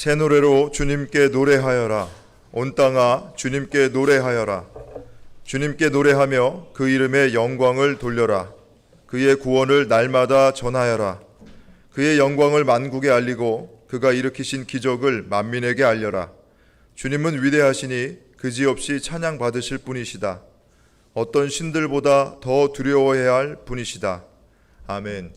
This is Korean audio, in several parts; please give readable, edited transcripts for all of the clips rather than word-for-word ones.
새 노래로 주님께 노래하여라. 온 땅아 주님께 노래하여라. 주님께 노래하며 그 이름의 영광을 돌려라. 그의 구원을 날마다 전하여라. 그의 영광을 만국에 알리고 그가 일으키신 기적을 만민에게 알려라. 주님은 위대하시니 그지없이 찬양받으실 분이시다. 어떤 신들보다 더 두려워해야 할 분이시다. 아멘.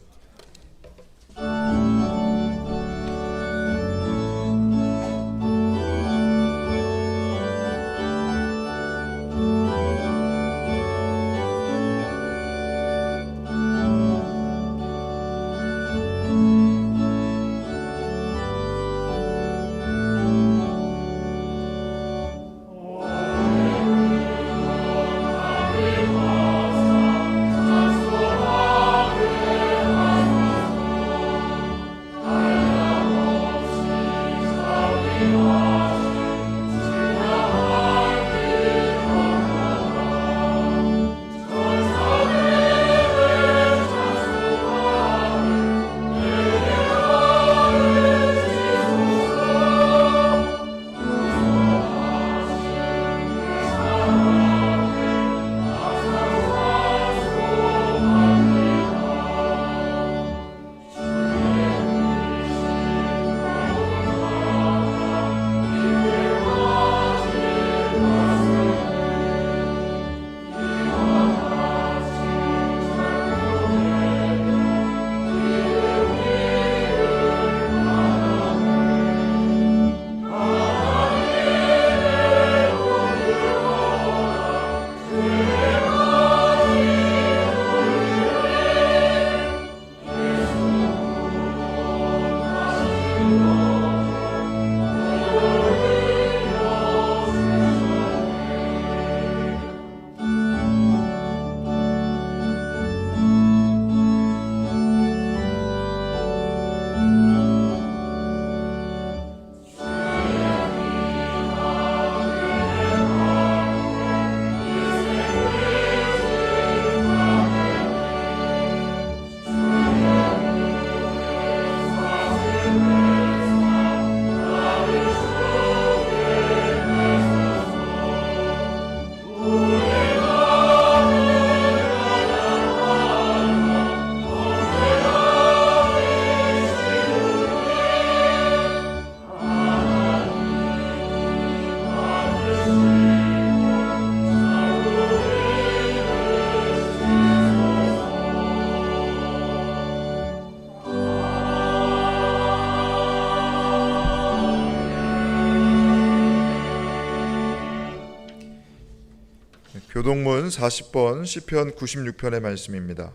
교동문 40번 시편 96편의 말씀입니다.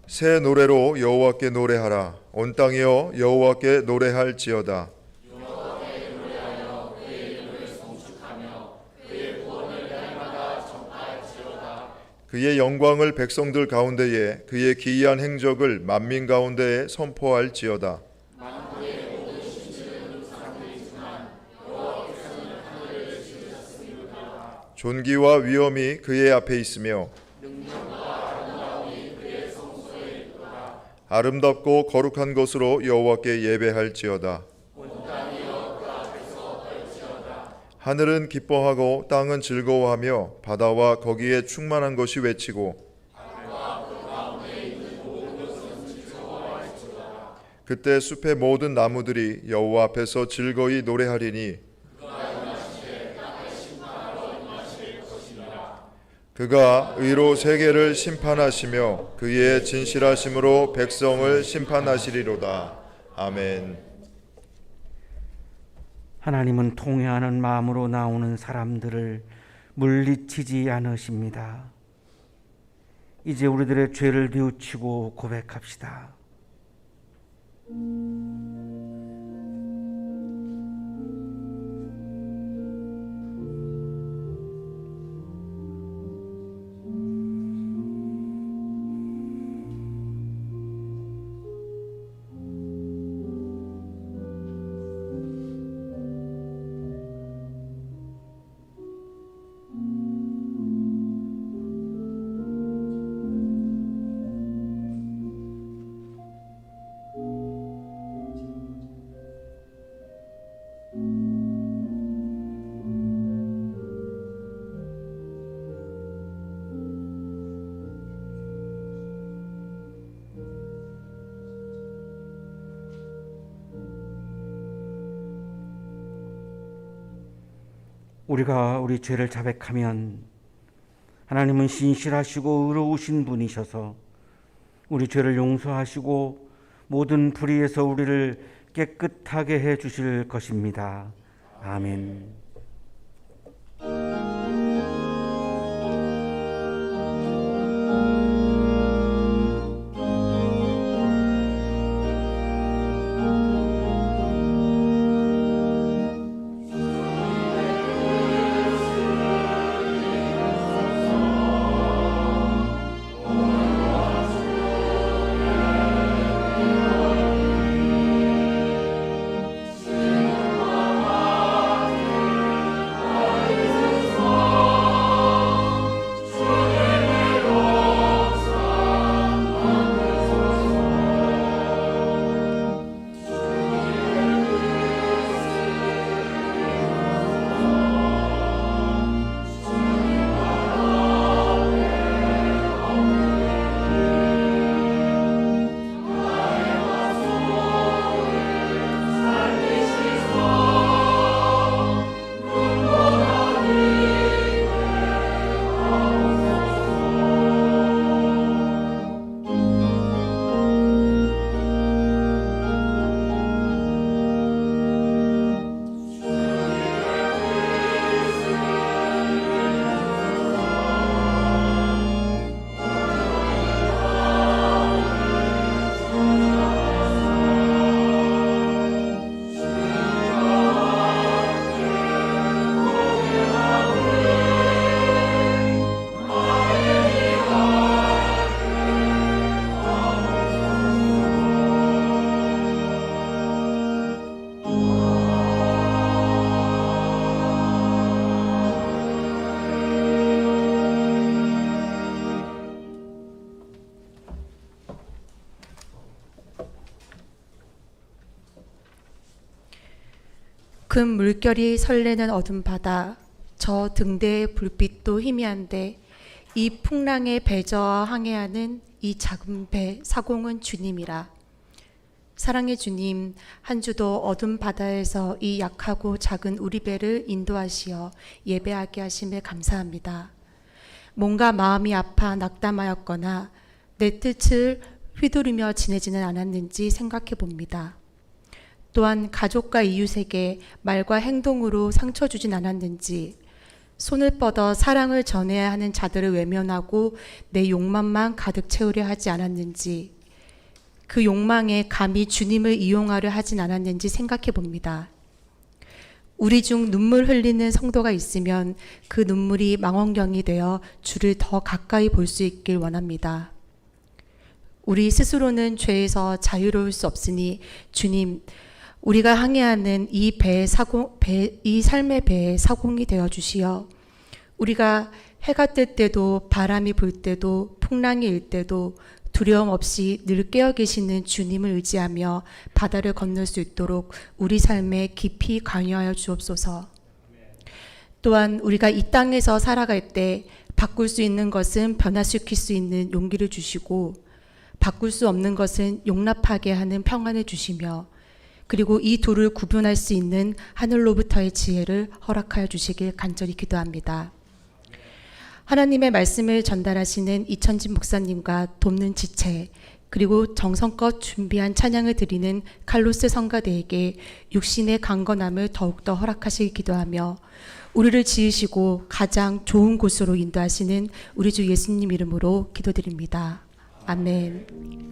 새 노래로 여호와께 노래하라. 온 땅이여 여호와께 노래할지어다. 여호와께 노래하여 그의 이름을 송축하며 그의 구원을 날마다 전파할지어다. 그의 영광을 백성들 가운데에 그의 기이한 행적을 만민 가운데에 선포할지어다. 만국의 모든 신들은 사람들이지만 여호와께서는 하늘을 지으셨으리로다. 존귀와 위엄이 그의 앞에 있으며 능력과 아름다움이 그의 성소에 있도다. 아름답고 거룩한 것으로 여호와께 예배할지어다. 온 땅이여 그 앞에서 떨지어다. 하늘은 기뻐하고 땅은 즐거워하며 바다와 거기에 충만한 것이 외치고 그때 숲의 모든 나무들이 여호와 앞에서 즐거이 노래하리니 그가 의로 세계를 심판하시며 그의 진실하심으로 백성을 심판하시리로다. 아멘. 하나님은 통회하는 마음으로 나오는 사람들을 물리치지 않으십니다. 이제 우리들의 죄를 뉘우치고 고백합시다. 우리가 우리 죄를 자백하면 하나님은 신실하시고 의로우신 분이셔서 우리 죄를 용서하시고 모든 불의에서 우리를 깨끗하게 해 주실 것입니다. 아멘. 큰 물결이 설레는 어둠 바다, 저 등대의 불빛도 희미한데 이 풍랑의 배저와 항해하는 이 작은 배 사공은 주님이라. 사랑의 주님, 한 주도 어둠 바다에서 이 약하고 작은 우리 배를 인도하시어 예배하게 하심에 감사합니다. 뭔가 마음이 아파 낙담하였거나 내 뜻을 휘두르며 지내지는 않았는지 생각해 봅니다. 또한 가족과 이웃에게 말과 행동으로 상처 주진 않았는지, 손을 뻗어 사랑을 전해야 하는 자들을 외면하고 내 욕망만 가득 채우려 하지 않았는지, 그 욕망에 감히 주님을 이용하려 하진 않았는지 생각해 봅니다. 우리 중 눈물 흘리는 성도가 있으면 그 눈물이 망원경이 되어 주를 더 가까이 볼 수 있길 원합니다. 우리 스스로는 죄에서 자유로울 수 없으니 주님, 우리가 항해하는 이 삶의 배의 사공이 되어 주시어 우리가 해가 뜰 때도 바람이 불 때도 풍랑이 일 때도 두려움 없이 늘 깨어 계시는 주님을 의지하며 바다를 건널 수 있도록 우리 삶에 깊이 관여하여 주옵소서. 또한 우리가 이 땅에서 살아갈 때 바꿀 수 있는 것은 변화시킬 수 있는 용기를 주시고 바꿀 수 없는 것은 용납하게 하는 평안을 주시며 그리고 이 둘을 구분할 수 있는 하늘로부터의 지혜를 허락하여 주시길 간절히 기도합니다. 하나님의 말씀을 전달하시는 이천진 목사님과 돕는 지체, 그리고 정성껏 준비한 찬양을 드리는 칼로스 성가대에게 육신의 강건함을 더욱더 허락하시길 기도하며 우리를 지으시고 가장 좋은 곳으로 인도하시는 우리 주 예수님 이름으로 기도드립니다. 아멘.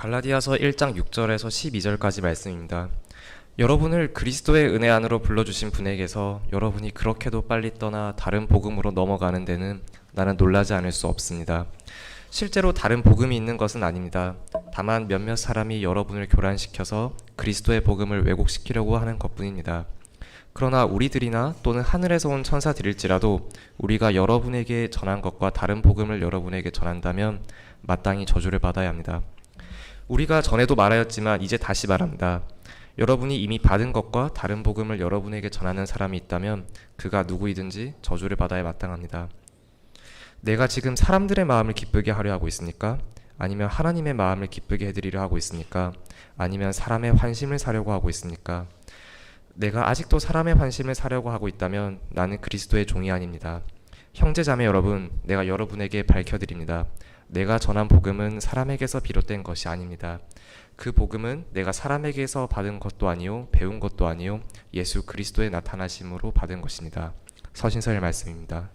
갈라디아서 1장 6절에서 12절까지 말씀입니다. 여러분을 그리스도의 은혜 안으로 불러주신 분에게서 여러분이 그렇게도 빨리 떠나 다른 복음으로 넘어가는 데는 나는 놀라지 않을 수 없습니다. 실제로 다른 복음이 있는 것은 아닙니다. 다만 몇몇 사람이 여러분을 교란시켜서 그리스도의 복음을 왜곡시키려고 하는 것뿐입니다. 그러나 우리들이나 또는 하늘에서 온 천사들일지라도 우리가 여러분에게 전한 것과 다른 복음을 여러분에게 전한다면 마땅히 저주를 받아야 합니다. 우리가 전에도 말하였지만 이제 다시 말합니다. 여러분이 이미 받은 것과 다른 복음을 여러분에게 전하는 사람이 있다면 그가 누구이든지 저주를 받아야 마땅합니다. 내가 지금 사람들의 마음을 기쁘게 하려 하고 있습니까? 아니면 하나님의 마음을 기쁘게 해드리려 하고 있습니까? 아니면 사람의 환심을 사려고 하고 있습니까? 내가 아직도 사람의 환심을 사려고 하고 있다면 나는 그리스도의 종이 아닙니다. 형제자매 여러분, 내가 여러분에게 밝혀드립니다. 내가 전한 복음은 사람에게서 비롯된 것이 아닙니다. 그 복음은 내가 사람에게서 받은 것도 아니요 배운 것도 아니요 예수 그리스도의 나타나심으로 받은 것입니다. 서신서의 말씀입니다.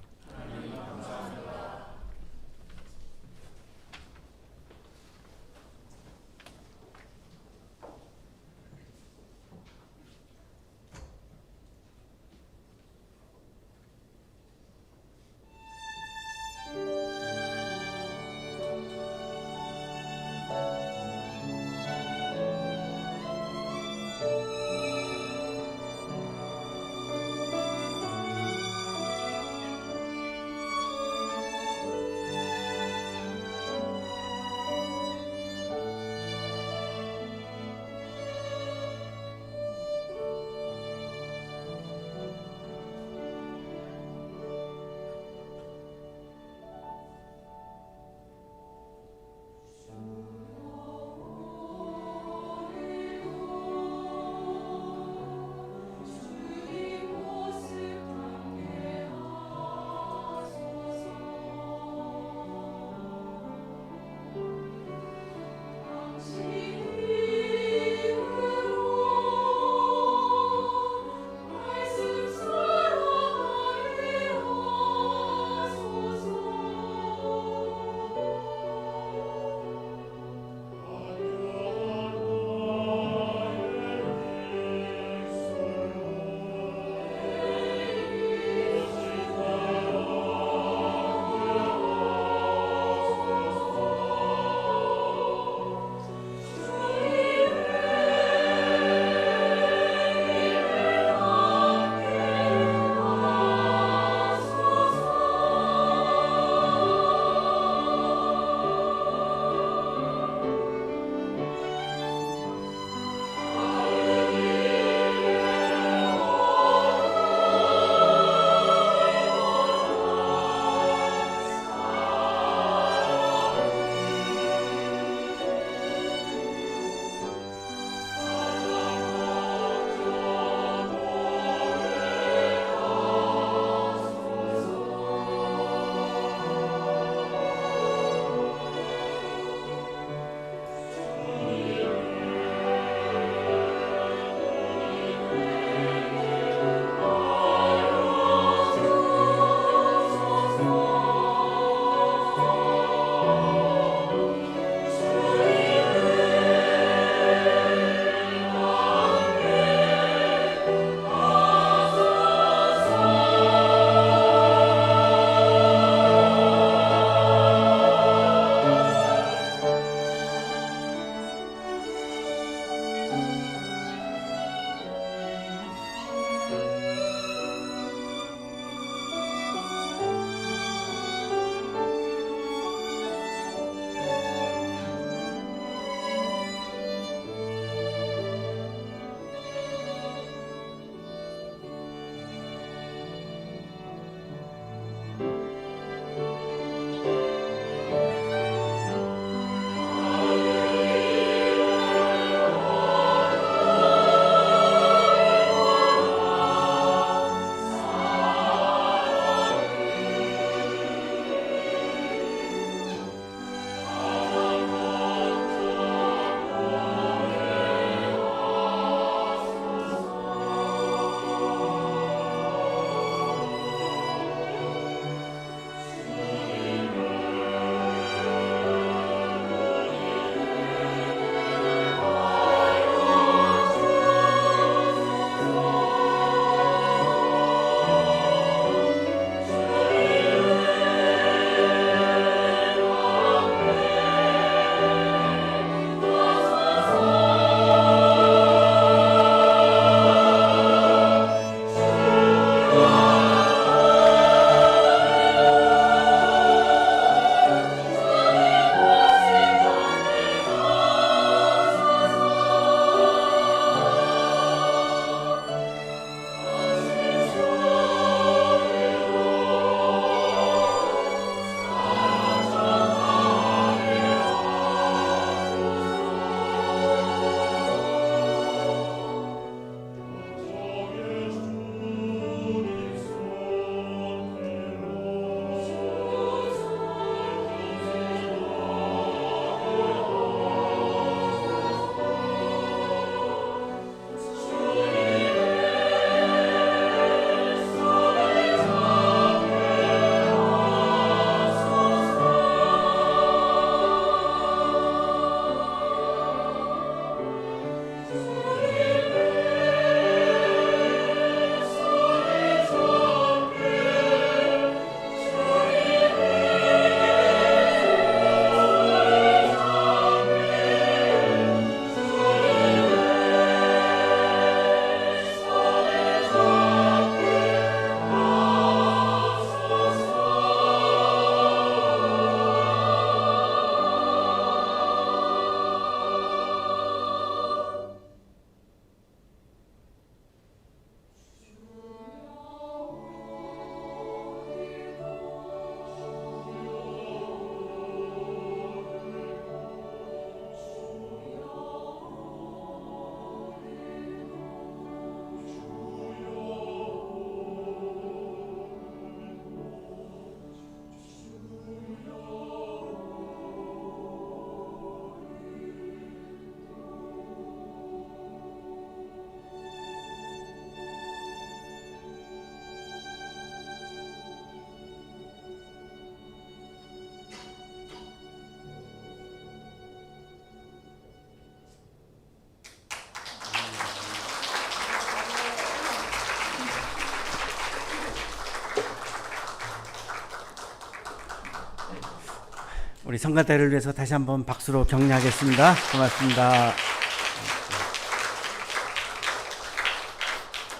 우리 성가대를 위해서 다시 한번 박수로 격려하겠습니다. 고맙습니다.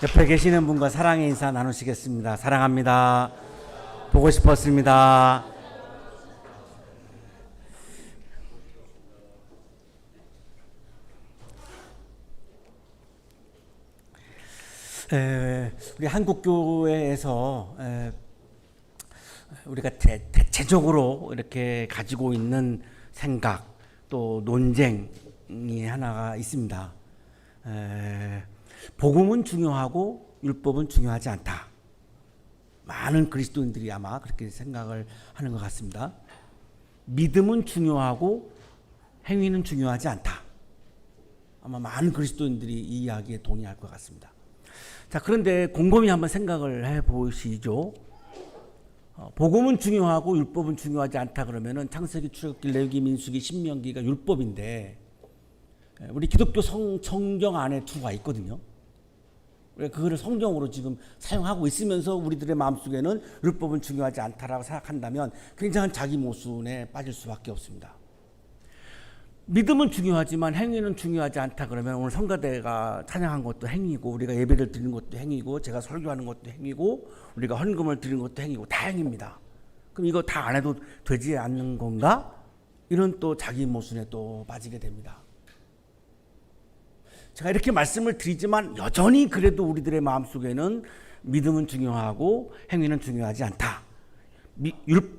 옆에 계시는 분과 사랑의 인사 나누시겠습니다. 사랑합니다. 보고 싶었습니다. 우리 한국교회에서 우리가 대체적으로 이렇게 가지고 있는 생각 또 논쟁이 하나가 있습니다. 복음은 중요하고 율법은 중요하지 않다. 많은 그리스도인들이 아마 그렇게 생각을 하는 것 같습니다. 믿음은 중요하고 행위는 중요하지 않다. 아마 많은 그리스도인들이 이 이야기에 동의할 것 같습니다. 자, 그런데 곰곰이 한번 생각을 해보시죠. 복음은 중요하고 율법은 중요하지 않다 그러면은 창세기, 출애굽기, 레위기, 민수기, 신명기가 율법인데 우리 기독교 성경 안에 두가 있거든요. 그거를 성경으로 지금 사용하고 있으면서 우리들의 마음속에는 율법은 중요하지 않다라고 생각한다면 굉장한 자기 모순에 빠질 수밖에 없습니다. 믿음은 중요하지만 행위는 중요하지 않다 그러면 오늘 성가대가 찬양한 것도 행위고 우리가 예배를 드리는 것도 행위고 제가 설교하는 것도 행위고 우리가 헌금을 드리는 것도 행위고 다 행위입니다. 그럼 이거 다 안 해도 되지 않는 건가? 이런 또 자기 모순에 또 빠지게 됩니다. 제가 이렇게 말씀을 드리지만 여전히 그래도 우리들의 마음속에는 믿음은 중요하고 행위는 중요하지 않다.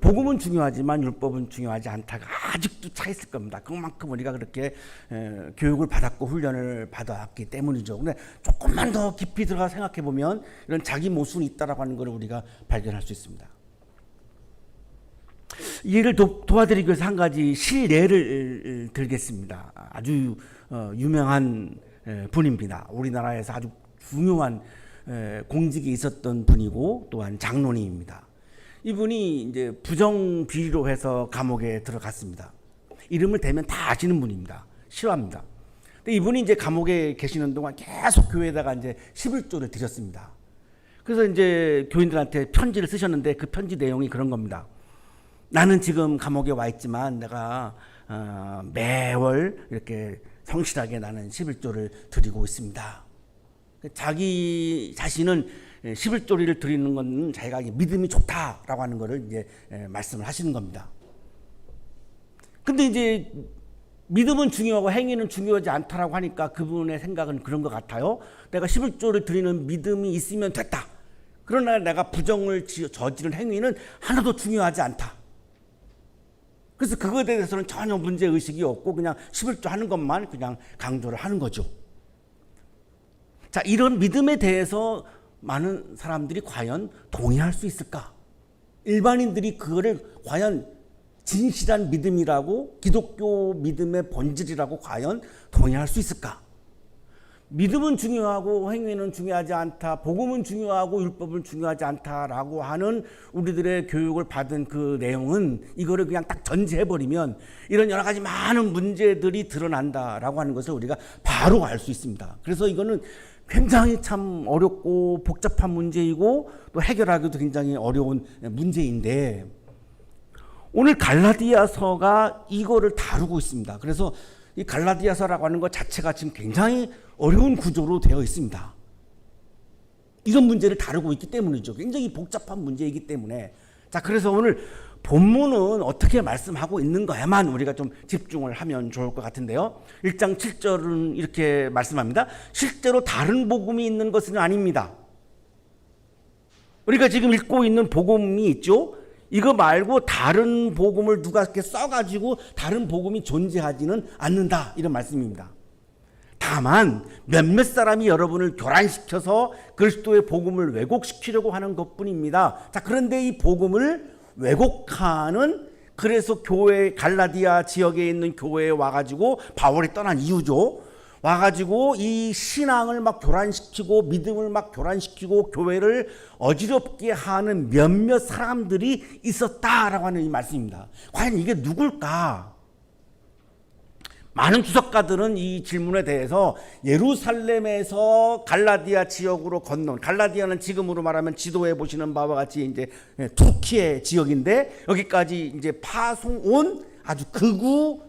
복음은 중요하지만 율법은 중요하지 않다가 아직도 차 있을 겁니다. 그만큼 우리가 그렇게 교육을 받았고 훈련을 받았기 때문이죠. 근데 조금만 더 깊이 들어가 생각해 보면 이런 자기 모순이 있다라고 하는 것을 우리가 발견할 수 있습니다. 이해를 도와드리기 위해서 한 가지 실례를 들겠습니다. 아주 유명한 분입니다. 우리나라에서 아주 중요한 공직에 있었던 분이고 또한 장로님입니다. 이분이 이제 부정 비리로 해서 감옥에 들어갔습니다. 이름을 대면 다 아시는 분입니다. 싫어합니다. 근데 이분이 이제 감옥에 계시는 동안 계속 교회에다가 이제 11조를 드렸습니다. 그래서 이제 교인들한테 편지를 쓰셨는데 그 편지 내용이 그런 겁니다. 나는 지금 감옥에 와 있지만 내가 매월 이렇게 성실하게 나는 11조를 드리고 있습니다. 자기 자신은 11조리를 드리는 건 자기가 믿음이 좋다라고 하는 것을 이제 말씀을 하시는 겁니다. 근데 이제 믿음은 중요하고 행위는 중요하지 않다라고 하니까 그분의 생각은 그런 것 같아요. 내가 11조를 드리는 믿음이 있으면 됐다. 그러나 내가 부정을 저지른 행위는 하나도 중요하지 않다. 그래서 그거에 대해서는 전혀 문제의식이 없고 그냥 11조 하는 것만 그냥 강조를 하는 거죠. 자, 이런 믿음에 대해서 많은 사람들이 과연 동의할 수 있을까? 일반인들이 그거를 과연 진실한 믿음이라고 기독교 믿음의 본질이라고 과연 동의할 수 있을까? 믿음은 중요하고 행위는 중요하지 않다. 복음은 중요하고 율법은 중요하지 않다라고 하는 우리들의 교육을 받은 그 내용은 이거를 그냥 딱 전제해버리면 이런 여러 가지 많은 문제들이 드러난다라고 하는 것을 우리가 바로 알 수 있습니다. 그래서 이거는 굉장히 참 어렵고 복잡한 문제이고 또 해결하기도 굉장히 어려운 문제인데 오늘 갈라디아서가 이거를 다루고 있습니다. 그래서 이 갈라디아서라고 하는 것 자체가 지금 굉장히 어려운 구조로 되어 있습니다. 이런 문제를 다루고 있기 때문이죠. 굉장히 복잡한 문제이기 때문에. 자, 그래서 오늘 본문은 어떻게 말씀하고 있는가에만 우리가 좀 집중을 하면 좋을 것 같은데요. 1장 7절은 이렇게 말씀합니다. 실제로 다른 복음이 있는 것은 아닙니다. 우리가 지금 읽고 있는 복음이 있죠. 이거 말고 다른 복음을 누가 이렇게 써가지고 다른 복음이 존재하지는 않는다. 이런 말씀입니다. 다만 몇몇 사람이 여러분을 교란시켜서 그리스도의 복음을 왜곡시키려고 하는 것뿐입니다. 자, 그런데 이 복음을 왜곡하는 그래서 교회 갈라디아 지역에 있는 교회에 와가지고 바울이 떠난 이유죠. 와가지고 이 신앙을 막 교란시키고 믿음을 막 교란시키고 교회를 어지럽게 하는 몇몇 사람들이 있었다라고 하는 이 말씀입니다. 과연 이게 누굴까? 많은 주석가들은 이 질문에 대해서 예루살렘에서 갈라디아 지역으로 건너온, 갈라디아는 지금으로 말하면 지도에 보시는 바와 같이 이제 투르키의 지역인데 여기까지 이제 파송 온 아주 극우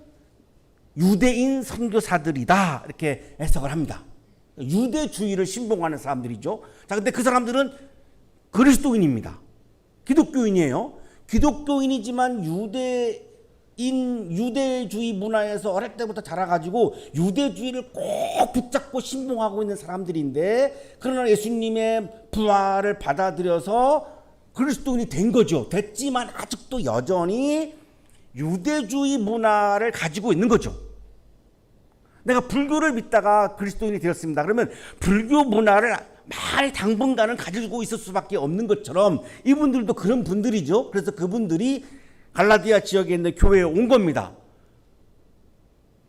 유대인 선교사들이다 이렇게 해석을 합니다. 유대주의를 신봉하는 사람들이죠. 자, 근데 그 사람들은 그리스도인입니다. 기독교인이에요. 기독교인이지만 유대주의 문화에서 어릴 때부터 자라가지고 유대주의를 꼭 붙잡고 신봉하고 있는 사람들인데, 그러나 예수님의 부활을 받아들여서 그리스도인이 된 거죠. 됐지만 아직도 여전히 유대주의 문화를 가지고 있는 거죠. 내가 불교를 믿다가 그리스도인이 되었습니다. 그러면 불교 문화를 많이 당분간은 가지고 있을 수밖에 없는 것처럼 이분들도 그런 분들이죠. 그래서 그분들이 갈라디아 지역에 있는 교회에 온 겁니다.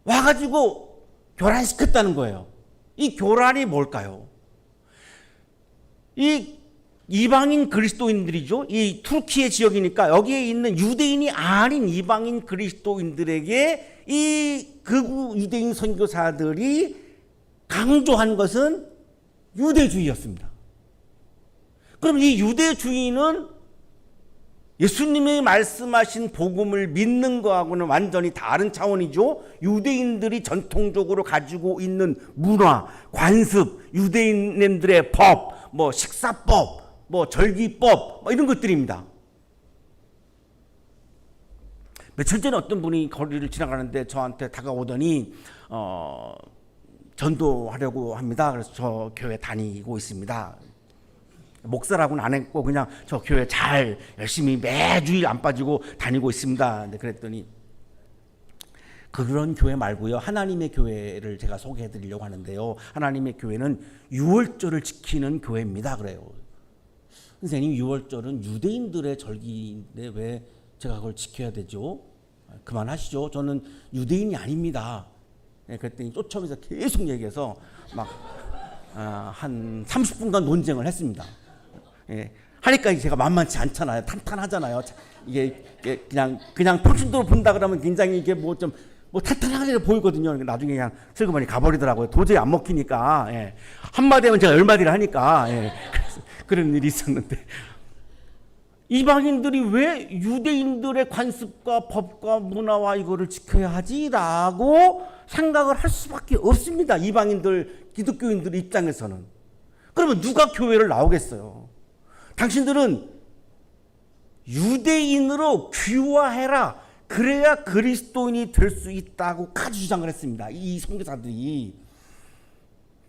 와가지고 교란시켰다는 거예요. 이 교란이 뭘까요? 이 이방인 그리스도인들이죠. 이 투르키의 지역이니까 여기에 있는 유대인이 아닌 이방인 그리스도인들에게 이 극우 유대인 선교사들이 강조한 것은 유대주의였습니다. 그럼 이 유대주의는 예수님이 말씀하신 복음을 믿는 거하고는 완전히 다른 차원이죠. 유대인들이 전통적으로 가지고 있는 문화, 관습, 유대인들의 법, 뭐 식사법, 뭐 절기법, 뭐 이런 것들입니다. 며칠 전에 어떤 분이 거리를 지나가는데 저한테 다가오더니 전도하려고 합니다. 그래서 저 교회 다니고 있습니다. 목사라고는 안 했고 그냥 저 교회 잘 열심히 매주일 안 빠지고 다니고 있습니다. 근데 그랬더니 그런 교회 말고요, 하나님의 교회를 제가 소개해 드리려고 하는데요, 하나님의 교회는 유월절을 지키는 교회입니다. 그래요. 선생님, 유월절은 유대인들의 절기인데 왜 제가 그걸 지켜야 되죠? 그만하시죠. 저는 유대인이 아닙니다. 그랬더니 쫓아오면서 계속 얘기해서 막 한 30분간 논쟁을 했습니다. 하니까 제가 만만치 않잖아요. 탄탄하잖아요. 이게 그냥 평신도로 본다 그러면 굉장히 이게 뭐 탄탄하게 보이거든요. 나중에 그냥 슬그머니 가버리더라고요. 도저히 안 먹히니까. 한마디 하면 제가 열마디를 하니까. 그래서 그런 일이 있었는데, 이방인들이 왜 유대인들의 관습과 법과 문화와 이거를 지켜야 하지라고 생각을 할 수밖에 없습니다. 이방인들, 기독교인들 입장에서는. 그러면 누가 교회를 나오겠어요? 당신들은 유대인으로 귀화해라, 그래야 그리스도인이 될 수 있다고까지 주장을 했습니다. 이 선교사들이.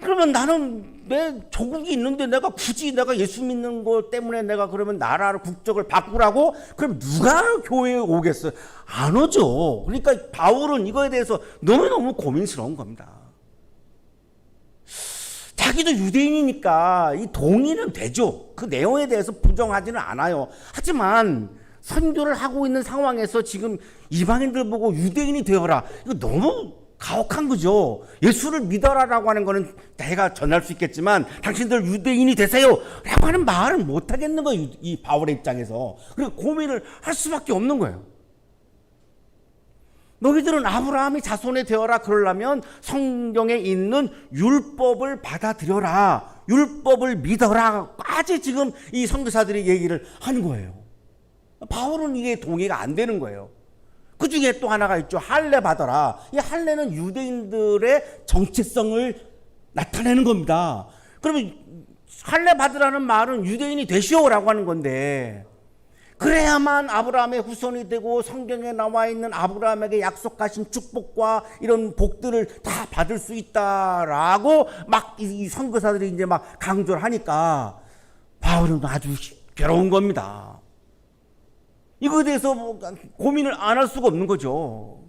그러면 나는 내 조국이 있는데 굳이 내가 예수 믿는 것 때문에 내가 그러면 나라를 국적을 바꾸라고? 그럼 누가 교회에 오겠어요? 안 오죠. 그러니까 바울은 이거에 대해서 너무너무 고민스러운 겁니다. 자기도 유대인이니까 이 동의는 되죠. 그 내용에 대해서 부정하지는 않아요. 하지만 선교를 하고 있는 상황에서 지금 이방인들 보고 유대인이 되어라, 이거 너무 가혹한 거죠. 예수를 믿어라라고 하는 거는 내가 전할 수 있겠지만 당신들 유대인이 되세요 라고 하는 말을 못 하겠는 거예요. 이 바울의 입장에서. 그리고 고민을 할 수밖에 없는 거예요. 너희들은 아브라함이 자손이 되어라 그러려면 성경에 있는 율법을 받아들여라, 율법을 믿어라까지 지금 이 선교사들이 얘기를 하는 거예요. 바울은 이게 동의가 안 되는 거예요. 그 중에 또 하나가 있죠. 할례 받아라. 이 할례는 유대인들의 정체성을 나타내는 겁니다. 그러면 할례 받으라는 말은 유대인이 되시오라고 하는 건데, 그래야만 아브라함의 후손이 되고 성경에 나와 있는 아브라함에게 약속하신 축복과 이런 복들을 다 받을 수 있다라고 막 이 선교사들이 이제 막 강조를 하니까 바울은 아주 괴로운 겁니다. 이거에 대해서 고민을 안 할 수가 없는 거죠.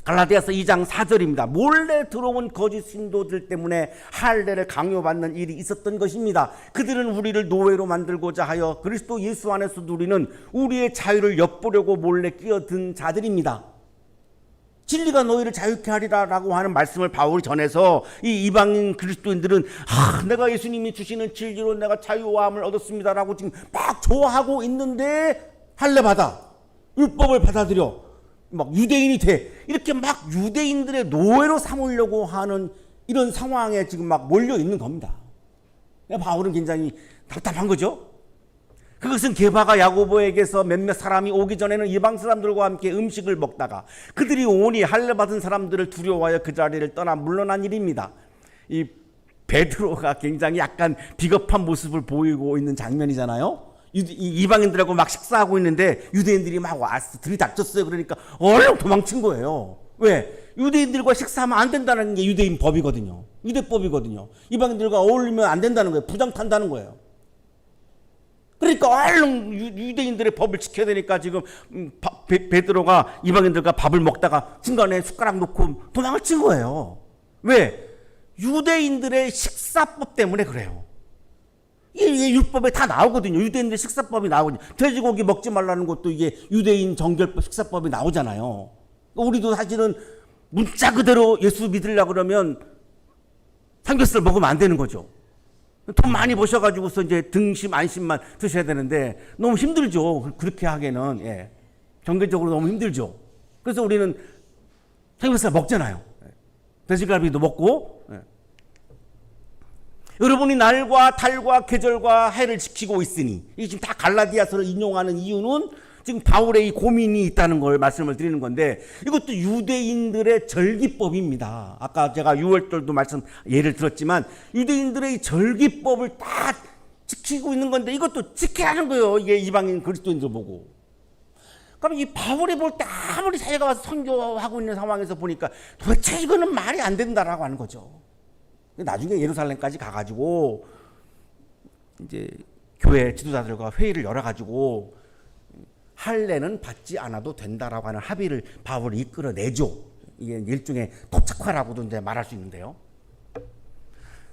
갈라디아서 2장 4절입니다. 몰래 들어온 거짓 신도들 때문에 할례를 강요받는 일이 있었던 것입니다. 그들은 우리를 노예로 만들고자 하여 그리스도 예수 안에서 누리는 우리의 자유를 엿보려고 몰래 끼어든 자들입니다. 진리가 너희를 자유케 하리라라고 하는 말씀을 바울이 전해서 이 이방인 그리스도인들은 내가 예수님이 주시는 진리로 내가 자유함을 얻었습니다라고 지금 막 좋아하고 있는데, 할례 받아, 율법을 받아들여, 막 유대인이 돼, 이렇게 막 유대인들의 노예로 삼으려고 하는 이런 상황에 지금 막 몰려 있는 겁니다. 바울은 굉장히 답답한 거죠. 그것은 게바가 야고보에게서 몇몇 사람이 오기 전에는 이방 사람들과 함께 음식을 먹다가 그들이 오니 할례 받은 사람들을 두려워하여 그 자리를 떠나 물러난 일입니다. 이 베드로가 굉장히 약간 비겁한 모습을 보이고 있는 장면이잖아요. 이방인들하고 막 식사하고 있는데 유대인들이 막 와서 들이닥쳤어요. 그러니까 얼른 도망친 거예요. 왜? 유대인들과 식사하면 안 된다는 게 유대인 법이거든요. 유대법이거든요. 이방인들과 어울리면 안 된다는 거예요. 부정탄다는 거예요. 그러니까 얼른 유대인들의 법을 지켜야 되니까 지금 베드로가 이방인들과 밥을 먹다가 중간에 숟가락 놓고 도망을 친 거예요. 왜? 유대인들의 식사법 때문에 그래요. 이게 율법에 다 나오거든요. 유대인들의 식사법이 나오거든요. 돼지고기 먹지 말라는 것도 이게 유대인 정결법 식사법이 나오잖아요. 우리도 사실은 문자 그대로 예수 믿으려고 그러면 삼겹살 먹으면 안 되는 거죠. 돈 많이 버셔가지고서 이제 등심 안심만 드셔야 되는데 너무 힘들죠. 그렇게 하기에는. 예. 경제적으로 너무 힘들죠. 그래서 우리는 삼겹살 먹잖아요. 돼지갈비도 먹고. 예. 여러분이 날과 달과 계절과 해를 지키고 있으니, 이게 지금 다 갈라디아서를 인용하는 이유는 지금 바울의 이 고민이 있다는 걸 말씀을 드리는 건데, 이것도 유대인들의 절기법입니다. 아까 제가 6월절도 예를 들었지만 유대인들의 이 절기법을 다 지키고 있는 건데 이것도 지켜야 하는 거예요. 이게 이방인 그리스도인들 보고. 그럼 이 바울이 볼 때 아무리 자기가 와서 선교하고 있는 상황에서 보니까 도대체 이거는 말이 안 된다라고 하는 거죠. 나중에 예루살렘까지 가가지고 이제 교회 지도자들과 회의를 열어가지고 할례는 받지 않아도 된다라고 하는 합의를 바울이 이끌어내죠. 이게 일종의 토착화라고도 이제 말할 수 있는데요.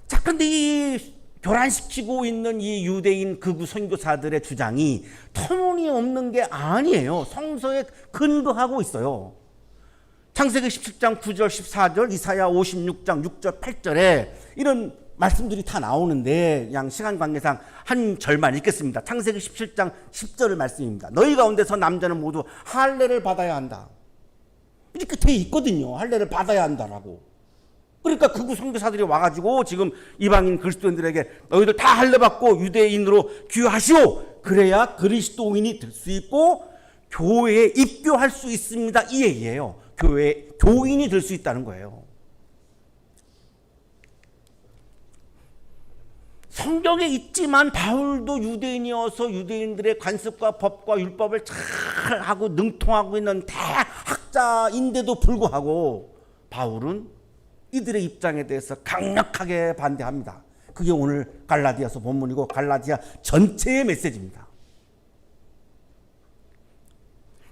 자, 근데 이 교란시키고 있는 이 유대인 극우 선교사들의 주장이 터무니없는 게 아니에요. 성서에 근거하고 있어요. 창세기 17장 9절 14절, 이사야 56장 6절 8절에 이런 말씀들이 다 나오는데 그냥 시간 관계상 한 절만 읽겠습니다. 창세기 17장 10절의 말씀입니다. 너희 가운데서 남자는 모두 할례를 받아야 한다. 이렇게 돼 있거든요. 할례를 받아야 한다라고. 그러니까 극우 선교사들이 와가지고 지금 이방인 그리스도인들에게 너희들 다 할례 받고 유대인으로 귀화하시오. 그래야 그리스도인이 될 수 있고 교회에 입교할 수 있습니다. 이 얘기예요. 교회 교인이 될 수 있다는 거예요. 성경에 있지만 바울도 유대인이어서 유대인들의 관습과 법과 율법을 잘 하고 능통하고 있는 대학자인데도 불구하고 바울은 이들의 입장에 대해서 강력하게 반대합니다. 그게 오늘 갈라디아서 본문이고 갈라디아 전체의 메시지입니다.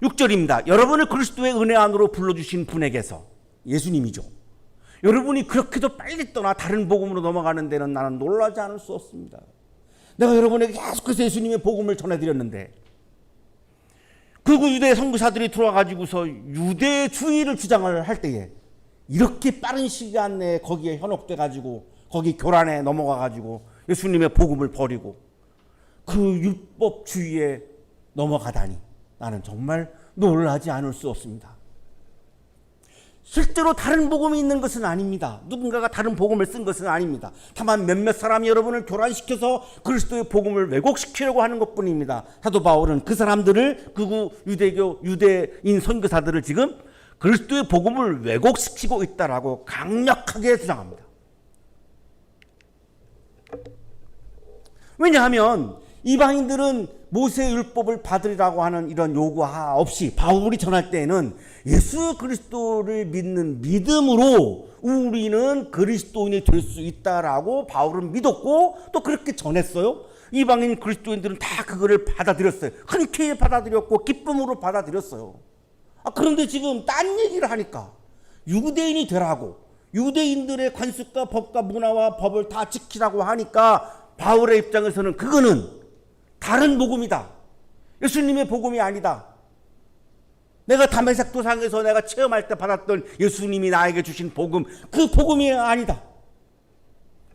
6절입니다. 여러분을 그리스도의 은혜 안으로 불러주신 분에게서, 예수님이죠. 여러분이 그렇게도 빨리 떠나 다른 복음으로 넘어가는 데는 나는 놀라지 않을 수 없습니다. 내가 여러분에게 계속해서 예수님의 복음을 전해드렸는데 극우 유대 선교사들이 들어와가지고서 유대주의를 주장을 할 때에 이렇게 빠른 시간 내에 거기에 현혹돼가지고 거기 교란에 넘어가가지고 예수님의 복음을 버리고 그 율법주의에 넘어가다니 나는 정말 놀라지 않을 수 없습니다. 실제로 다른 복음이 있는 것은 아닙니다. 누군가가 다른 복음을 쓴 것은 아닙니다. 다만 몇몇 사람이 여러분을 교란시켜서 그리스도의 복음을 왜곡시키려고 하는 것뿐입니다. 사도 바울은 그 사람들을, 극우 유대교 유대인 선교사들을 지금 그리스도의 복음을 왜곡시키고 있다라고 강력하게 주장합니다. 왜냐하면 이방인들은 모세의 율법을 받으리라고 하는 이런 요구 없이 바울이 전할 때에는 예수 그리스도를 믿는 믿음으로 우리는 그리스도인이 될 수 있다라고 바울은 믿었고 또 그렇게 전했어요. 이방인 그리스도인들은 다 그거를 받아들였어요. 흔쾌히 받아들였고 기쁨으로 받아들였어요. 그런데 지금 딴 얘기를 하니까 유대인이 되라고, 유대인들의 관습과 법과 문화와 법을 다 지키라고 하니까 바울의 입장에서는 그거는 다른 복음이다. 예수님의 복음이 아니다. 내가 다메섹 도상에서 내가 체험할 때 받았던 예수님이 나에게 주신 복음, 그 복음이 아니다.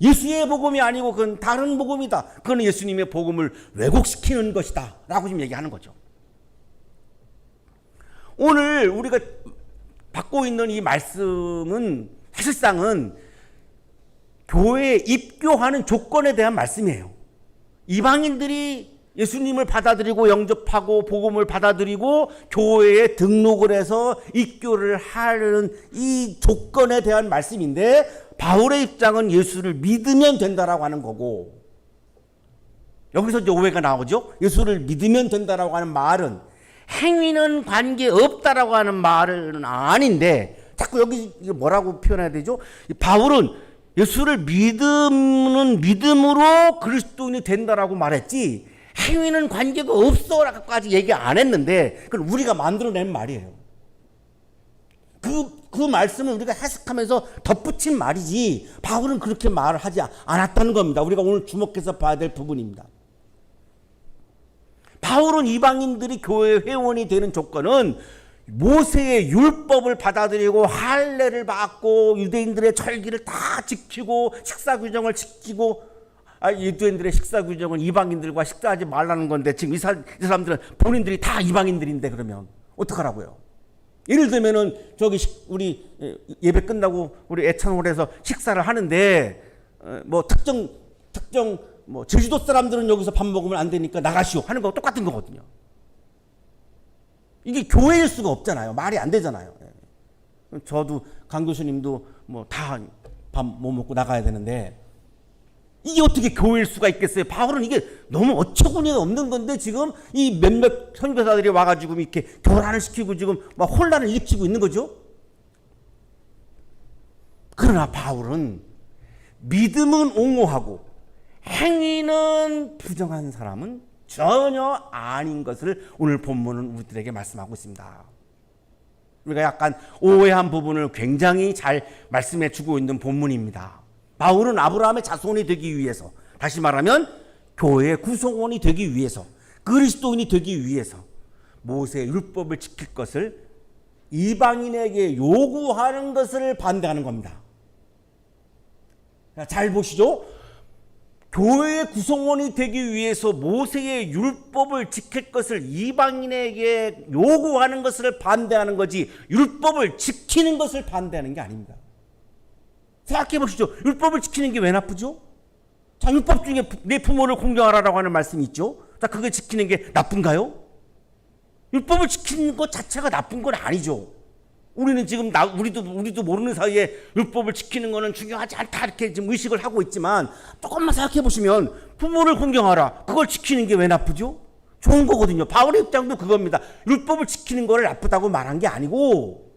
예수의 복음이 아니고 그건 다른 복음이다. 그건 예수님의 복음을 왜곡시키는 것이다 라고 지금 얘기하는 거죠. 오늘 우리가 받고 있는 이 말씀은 사실상은 교회에 입교하는 조건에 대한 말씀이에요. 이방인들이 예수님을 받아들이고 영접하고 복음을 받아들이고 교회에 등록을 해서 입교를 하는 이 조건에 대한 말씀인데, 바울의 입장은 예수를 믿으면 된다라고 하는 거고, 여기서 이제 오해가 나오죠. 예수를 믿으면 된다라고 하는 말은 행위는 관계없다라고 하는 말은 아닌데, 자꾸 여기 뭐라고 표현해야 되죠? 바울은 예수를 믿는 믿음으로 그리스도인이 된다라고 말했지, 행위는 관계가 없어라고까지 얘기 안 했는데, 그건 우리가 만들어낸 말이에요. 그 말씀을 우리가 해석하면서 덧붙인 말이지, 바울은 그렇게 말을 하지 않았다는 겁니다. 우리가 오늘 주목해서 봐야 될 부분입니다. 바울은 이방인들이 교회 회원이 되는 조건은 모세의 율법을 받아들이고 할례를 받고 유대인들의 절기를 다 지키고 식사 규정을 지키고, 유대인들의 식사 규정은 이방인들과 식사하지 말라는 건데, 지금 이 사람들은 본인들이 다 이방인들인데 그러면 어떡하라고요? 예를 들면은 저기 우리 예배 끝나고 우리 애찬홀에서 식사를 하는데, 뭐 특정 뭐 제주도 사람들은 여기서 밥 먹으면 안 되니까 나가시오 하는 거 똑같은 거거든요. 이게 교회일 수가 없잖아요. 말이 안 되잖아요. 저도 강 교수님도 뭐 다 밥 못 먹고 나가야 되는데, 이게 어떻게 교회일 수가 있겠어요? 바울은 이게 너무 어처구니가 없는 건데, 지금 이 몇몇 선교사들이 와가지고 이렇게 교란을 시키고 지금 막 혼란을 일으키고 있는 거죠. 그러나 바울은 믿음은 옹호하고 행위는 부정한 사람은 전혀 아닌 것을 오늘 본문은 우리들에게 말씀하고 있습니다. 우리가 약간 오해한 부분을 굉장히 잘 말씀해 주고 있는 본문입니다. 바울은 아브라함의 자손이 되기 위해서, 다시 말하면 교회의 구성원이 되기 위해서, 그리스도인이 되기 위해서 모세의 율법을 지킬 것을 이방인에게 요구하는 것을 반대하는 겁니다. 잘 보시죠. 교회의 구성원이 되기 위해서 모세의 율법을 지킬 것을 이방인에게 요구하는 것을 반대하는 거지, 율법을 지키는 것을 반대하는 게 아닙니다. 생각해 보시죠. 율법을 지키는 게 왜 나쁘죠? 자, 율법 중에 내 부모를 공경하라라고 하는 말씀이 있죠. 자, 그거 지키는 게 나쁜가요? 율법을 지키는 것 자체가 나쁜 건 아니죠. 우리는 지금 우리도 모르는 사이에 율법을 지키는 거는 중요하지 않다 이렇게 지금 의식을 하고 있지만, 조금만 생각해 보시면 부모를 공경하라, 그걸 지키는 게 왜 나쁘죠? 좋은 거거든요. 바울의 입장도 그겁니다. 율법을 지키는 거를 나쁘다고 말한 게 아니고,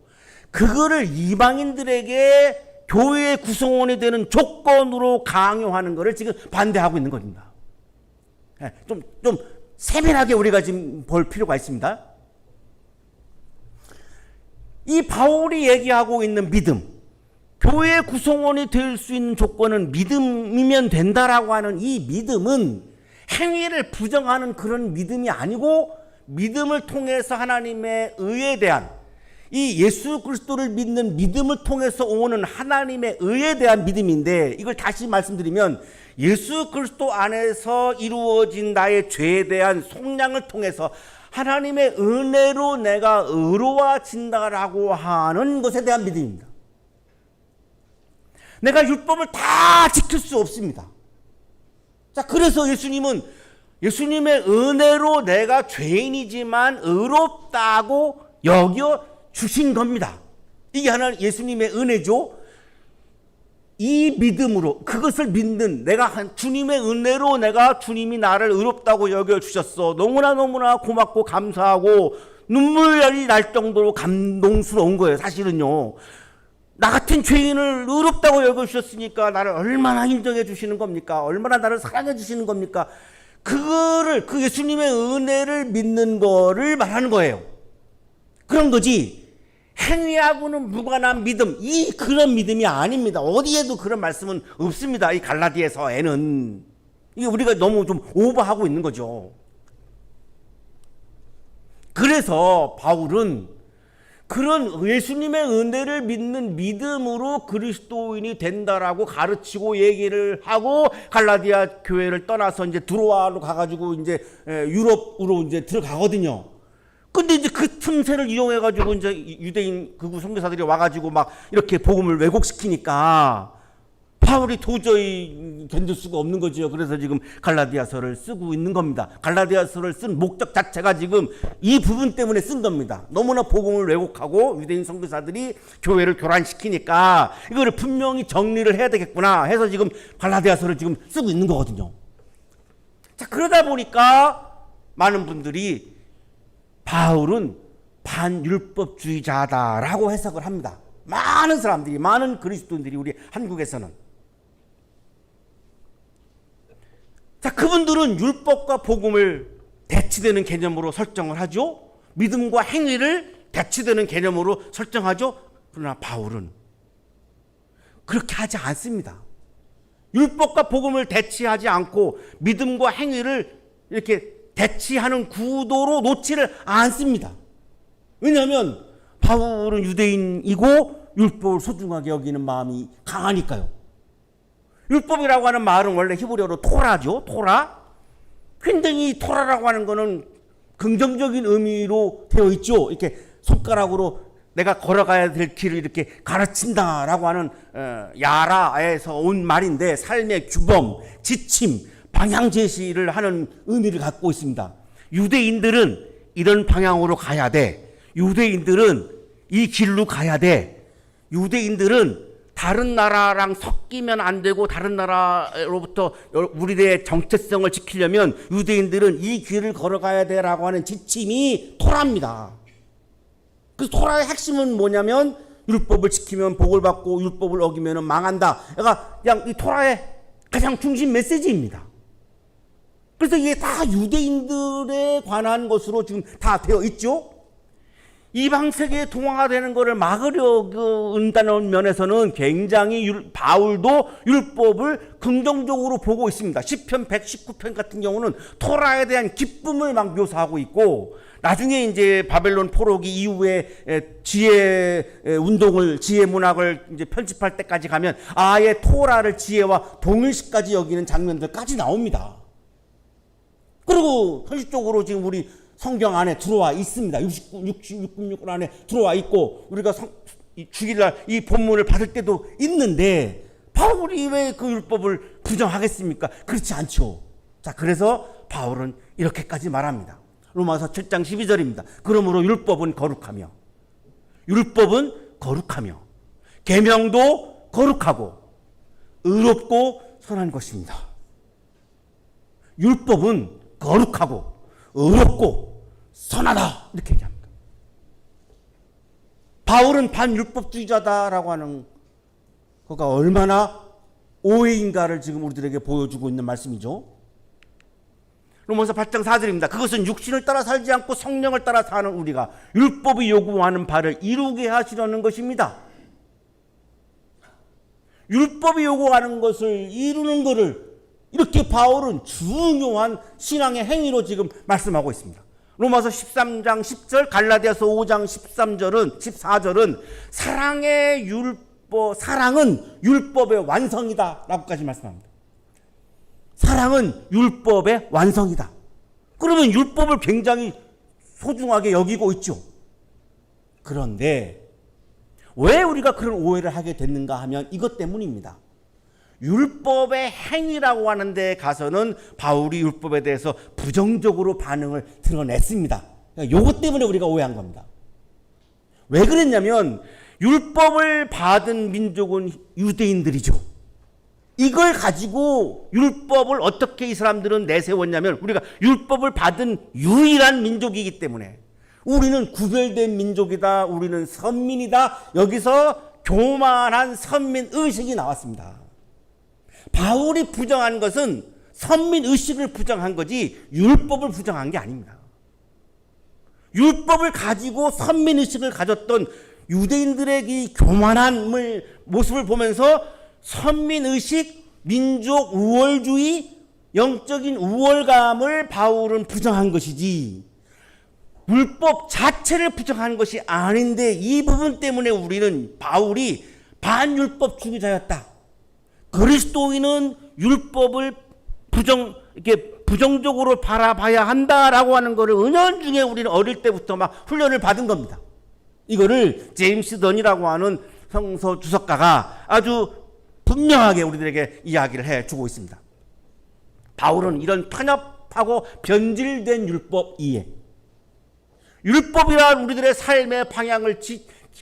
그거를 이방인들에게 교회의 구성원이 되는 조건으로 강요하는 것을 지금 반대하고 있는 겁니다. 좀 세밀하게 우리가 지금 볼 필요가 있습니다. 이 바울이 얘기하고 있는 믿음, 교회의 구성원이 될 수 있는 조건은 믿음이면 된다라고 하는 이 믿음은 행위를 부정하는 그런 믿음이 아니고, 믿음을 통해서 하나님의 의에 대한, 이 예수 그리스도를 믿는 믿음을 통해서 오는 하나님의 의에 대한 믿음인데, 이걸 다시 말씀드리면 예수 그리스도 안에서 이루어진 나의 죄에 대한 속량을 통해서 하나님의 은혜로 내가 의로워진다라고 하는 것에 대한 믿음입니다. 내가 율법을 다 지킬 수 없습니다. 자, 그래서 예수님은 예수님의 은혜로 내가 죄인이지만 의롭다고 여겨 주신 겁니다. 이게 하나 예수님의 은혜죠. 이 믿음으로, 그것을 믿는, 내가 주님의 은혜로 내가 주님이 나를 의롭다고 여겨주셨어, 너무나 고맙고 감사하고 눈물이 날 정도로 감동스러운 거예요. 사실은요, 나 같은 죄인을 의롭다고 여겨주셨으니까 나를 얼마나 인정해 주시는 겁니까? 얼마나 나를 사랑해 주시는 겁니까? 그거를, 그 예수님의 은혜를 믿는 거를 말하는 거예요. 그런 거지, 행위하고는 무관한 믿음, 그런 믿음이 아닙니다. 어디에도 그런 말씀은 없습니다. 이 갈라디아서에는. 이게 우리가 너무 좀 오버하고 있는 거죠. 그래서 바울은 그런 예수님의 은혜를 믿는 믿음으로 그리스도인이 된다라고 가르치고 얘기를 하고, 갈라디아 교회를 떠나서 이제 드로아로 가가지고 이제 유럽으로 이제 들어가거든요. 근데 이제 그 틈새를 이용해가지고 이제 유대인 극우 선교사들이 와가지고 막 이렇게 복음을 왜곡시키니까 바울이 도저히 견딜 수가 없는 거죠. 그래서 지금 갈라디아서를 쓰고 있는 겁니다. 갈라디아서를 쓴 목적 자체가 지금 이 부분 때문에 쓴 겁니다. 너무나 복음을 왜곡하고 유대인 선교사들이 교회를 교란시키니까 이거를 분명히 정리를 해야 되겠구나 해서 지금 갈라디아서를 지금 쓰고 있는 거거든요. 자, 그러다 보니까 많은 분들이 바울은 반율법주의자다라고 해석을 합니다. 많은 사람들이, 많은 그리스도인들이 우리 한국에서는. 자, 그분들은 율법과 복음을 대치되는 개념으로 설정을 하죠. 믿음과 행위를 대치되는 개념으로 설정하죠. 그러나 바울은 그렇게 하지 않습니다. 율법과 복음을 대치하지 않고 믿음과 행위를 이렇게 대치하는 구도로 놓지를 않습니다. 왜냐하면 바울은 유대인이고 율법을 소중하게 여기는 마음이 강하니까요. 율법이라고 하는 말은 원래 히브리어로 토라죠. 토라. 굉장히 토라라고 하는 거는 긍정적인 의미로 되어 있죠. 이렇게 손가락으로 내가 걸어가야 될 길을 이렇게 가르친다라고 하는 야라에서 온 말인데 삶의 규범, 지침, 방향 제시를 하는 의미를 갖고 있습니다. 유대인들은 이런 방향으로 가야 돼. 유대인들은 이 길로 가야 돼. 유대인들은 다른 나라랑 섞이면 안 되고 다른 나라로부터 우리의 정체성을 지키려면 유대인들은 이 길을 걸어가야 돼라고 하는 지침이 토라입니다. 그래서 토라의 핵심은 뭐냐면 율법을 지키면 복을 받고 율법을 어기면 망한다. 그냥 이 토라의 가장 중심 메시지입니다. 그래서 이게 다 유대인들에 관한 것으로 지금 다 되어 있죠. 이방 세계에 동화되는 것을 막으려는 면에서는 굉장히 바울도 율법을 긍정적으로 보고 있습니다. 시편 119편 같은 경우는 토라에 대한 기쁨을 막 묘사하고 있고, 나중에 이제 바벨론 포로기 이후에 지혜 운동을, 지혜 문학을 이제 편집할 때까지 가면 아예 토라를 지혜와 동일시까지 여기는 장면들까지 나옵니다. 그리고 현실적으로 지금 우리 성경 안에 들어와 있습니다. 66 안에 들어와 있고, 우리가 주일날 이 본문을 받을 때도 있는데, 바울이 왜 그 율법을 부정하겠습니까? 그렇지 않죠. 자, 그래서 바울은 이렇게까지 말합니다. 로마서 7장 12절입니다. 그러므로 율법은 거룩하며 계명도 거룩하고 의롭고 선한 것입니다. 율법은 거룩하고 의롭고 선하다, 이렇게 얘기합니다. 바울은 반율법주의자다라고 하는 그가 얼마나 오해인가를 지금 우리들에게 보여주고 있는 말씀이죠. 로마서 8장 4절입니다. 그것은 육신을 따라 살지 않고 성령을 따라 사는 우리가 율법이 요구하는 바를 이루게 하시려는 것입니다. 율법이 요구하는 것을 이루는 것을 이렇게 바울은 중요한 신앙의 행위로 지금 말씀하고 있습니다. 로마서 13장 10절, 갈라디아서 5장 14절은 사랑은 율법의 완성이다 라고까지 말씀합니다. 사랑은 율법의 완성이다. 그러면 율법을 굉장히 소중하게 여기고 있죠. 그런데 왜 우리가 그런 오해를 하게 됐는가 하면 이것 때문입니다. 율법의 행위라고 하는 데 가서는 바울이 율법에 대해서 부정적으로 반응을 드러냈습니다. 이것 때문에 우리가 오해한 겁니다. 왜 그랬냐면 율법을 받은 민족은 유대인들이죠. 이걸 가지고 율법을 어떻게 이 사람들은 내세웠냐면, 우리가 율법을 받은 유일한 민족이기 때문에 우리는 구별된 민족이다, 우리는 선민이다, 여기서 교만한 선민 의식이 나왔습니다. 바울이 부정한 것은 선민 의식을 부정한 거지 율법을 부정한 게 아닙니다. 율법을 가지고 선민 의식을 가졌던 유대인들의 이 교만한 모습을 보면서 선민 의식, 민족 우월주의, 영적인 우월감을 바울은 부정한 것이지 율법 자체를 부정한 것이 아닌데, 이 부분 때문에 우리는 바울이 반율법주의자였다, 그리스도인은 율법을 이렇게 부정적으로 바라봐야 한다라고 하는 것을 은연중에 우리는 어릴 때부터 막 훈련을 받은 겁니다. 이거를 제임스 던이라고 하는 성서 주석가가 아주 분명하게 우리들에게 이야기를 해주고 있습니다. 바울은 이런 편협하고 변질된 율법 이해, 율법이란 우리들의 삶의 방향을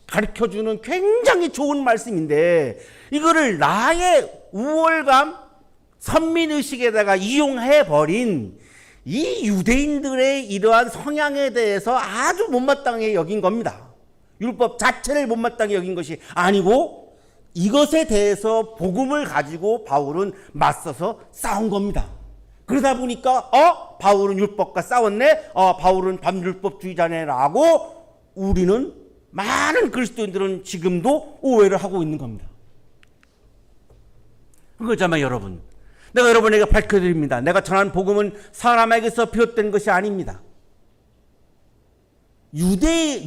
가르쳐주는 굉장히 좋은 말씀인데 이거를 나의 우월감, 선민의식에다가 이용해버린 이 유대인들의 이러한 성향에 대해서 아주 못마땅하게 여긴 겁니다. 율법 자체를 못마땅하게 여긴 것이 아니고 이것에 대해서 복음을 가지고 바울은 맞서서 싸운 겁니다. 그러다 보니까 바울은 율법과 싸웠네, 바울은 반율법주의자네라고 우리는 많은 그리스도인들은 지금도 오해를 하고 있는 겁니다. 그렇잖아요, 여러분. 내가 여러분에게 밝혀드립니다. 내가 전한 복음은 사람에게서 비롯된 것이 아닙니다.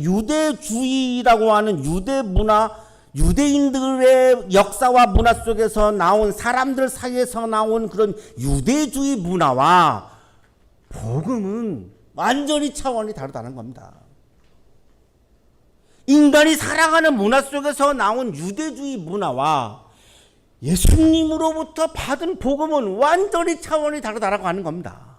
유대주의라고 하는 유대 문화, 유대인들의 역사와 문화 속에서 나온 사람들 사이에서 나온 그런 유대주의 문화와 복음은 완전히 차원이 다르다는 겁니다. 인간이 살아가는 문화 속에서 나온 유대주의 문화와 예수님으로부터 받은 복음은 완전히 차원이 다르다라고 하는 겁니다.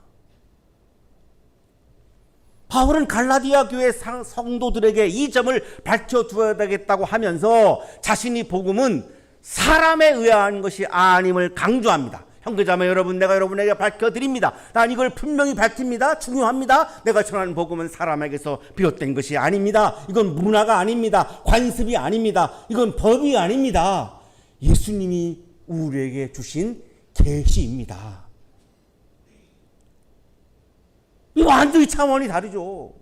바울은 갈라디아 교회 성도들에게 이 점을 밝혀두어야 되겠다고 하면서 자신이 복음은 사람에 의한 것이 아님을 강조합니다. 형제자매 여러분, 내가 여러분에게 밝혀드립니다. 난 이걸 분명히 밝힙니다. 중요합니다. 내가 전하는 복음은 사람에게서 비롯된 것이 아닙니다. 이건 문화가 아닙니다. 관습이 아닙니다. 이건 법이 아닙니다. 예수님이 우리에게 주신 계시입니다. 이거 완전히 차원이 다르죠.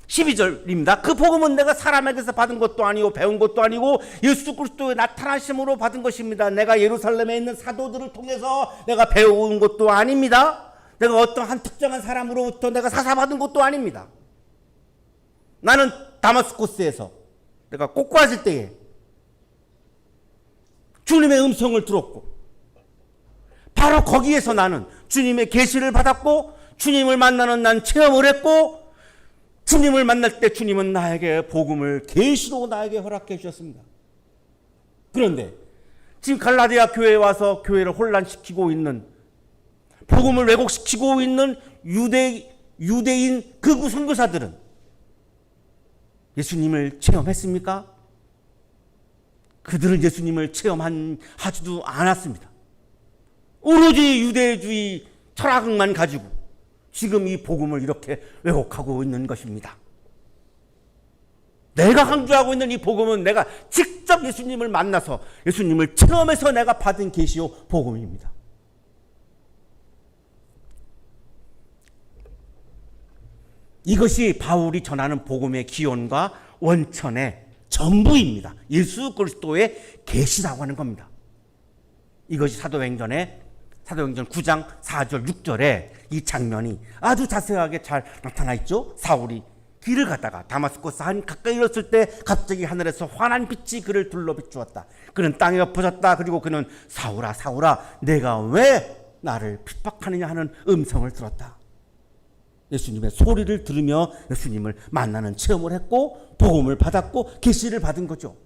12절입니다. 그 복음은 내가 사람에게서 받은 것도 아니고 배운 것도 아니고 예수 그리스도의 나타나심으로 받은 것입니다. 내가 예루살렘에 있는 사도들을 통해서 내가 배운 것도 아닙니다. 내가 어떤 한 특정한 사람으로부터 내가 사사받은 것도 아닙니다. 나는 다마스코스에서 내가 꼬꾸라질 때에 주님의 음성을 들었고 바로 거기에서 나는 주님의 계시를 받았고 주님을 만나는 난 체험을 했고 주님을 만날 때 주님은 나에게 복음을 계시로 나에게 허락해 주셨습니다. 그런데 지금 갈라디아 교회에 와서 교회를 혼란시키고 있는, 복음을 왜곡시키고 있는 유대인 극우 선교사들은 예수님을 체험했습니까? 그들은 예수님을 체험하지도 않았습니다. 오로지 유대주의 철학만 가지고 지금 이 복음을 이렇게 왜곡하고 있는 것입니다. 내가 강조하고 있는 이 복음은 내가 직접 예수님을 만나서 예수님을 체험해서 내가 받은 계시요 복음입니다. 이것이 바울이 전하는 복음의 기원과 원천의 전부입니다. 예수 그리스도의 계시라고 하는 겁니다. 이것이 사도행전 9장 4절 6절에 이 장면이 아주 자세하게 잘 나타나 있죠. 사울이 길을 가다가 다마스코스 한 가까이 이뤘을 때 갑자기 하늘에서 환한 빛이 그를 둘러 비추었다. 그는 땅에 엎어졌다. 그리고 그는 사울아 사울아 내가 왜 나를 핍박하느냐 하는 음성을 들었다. 예수님의 소리를 들으며 예수님을 만나는 체험을 했고 복음을 받았고 계시를 받은 거죠.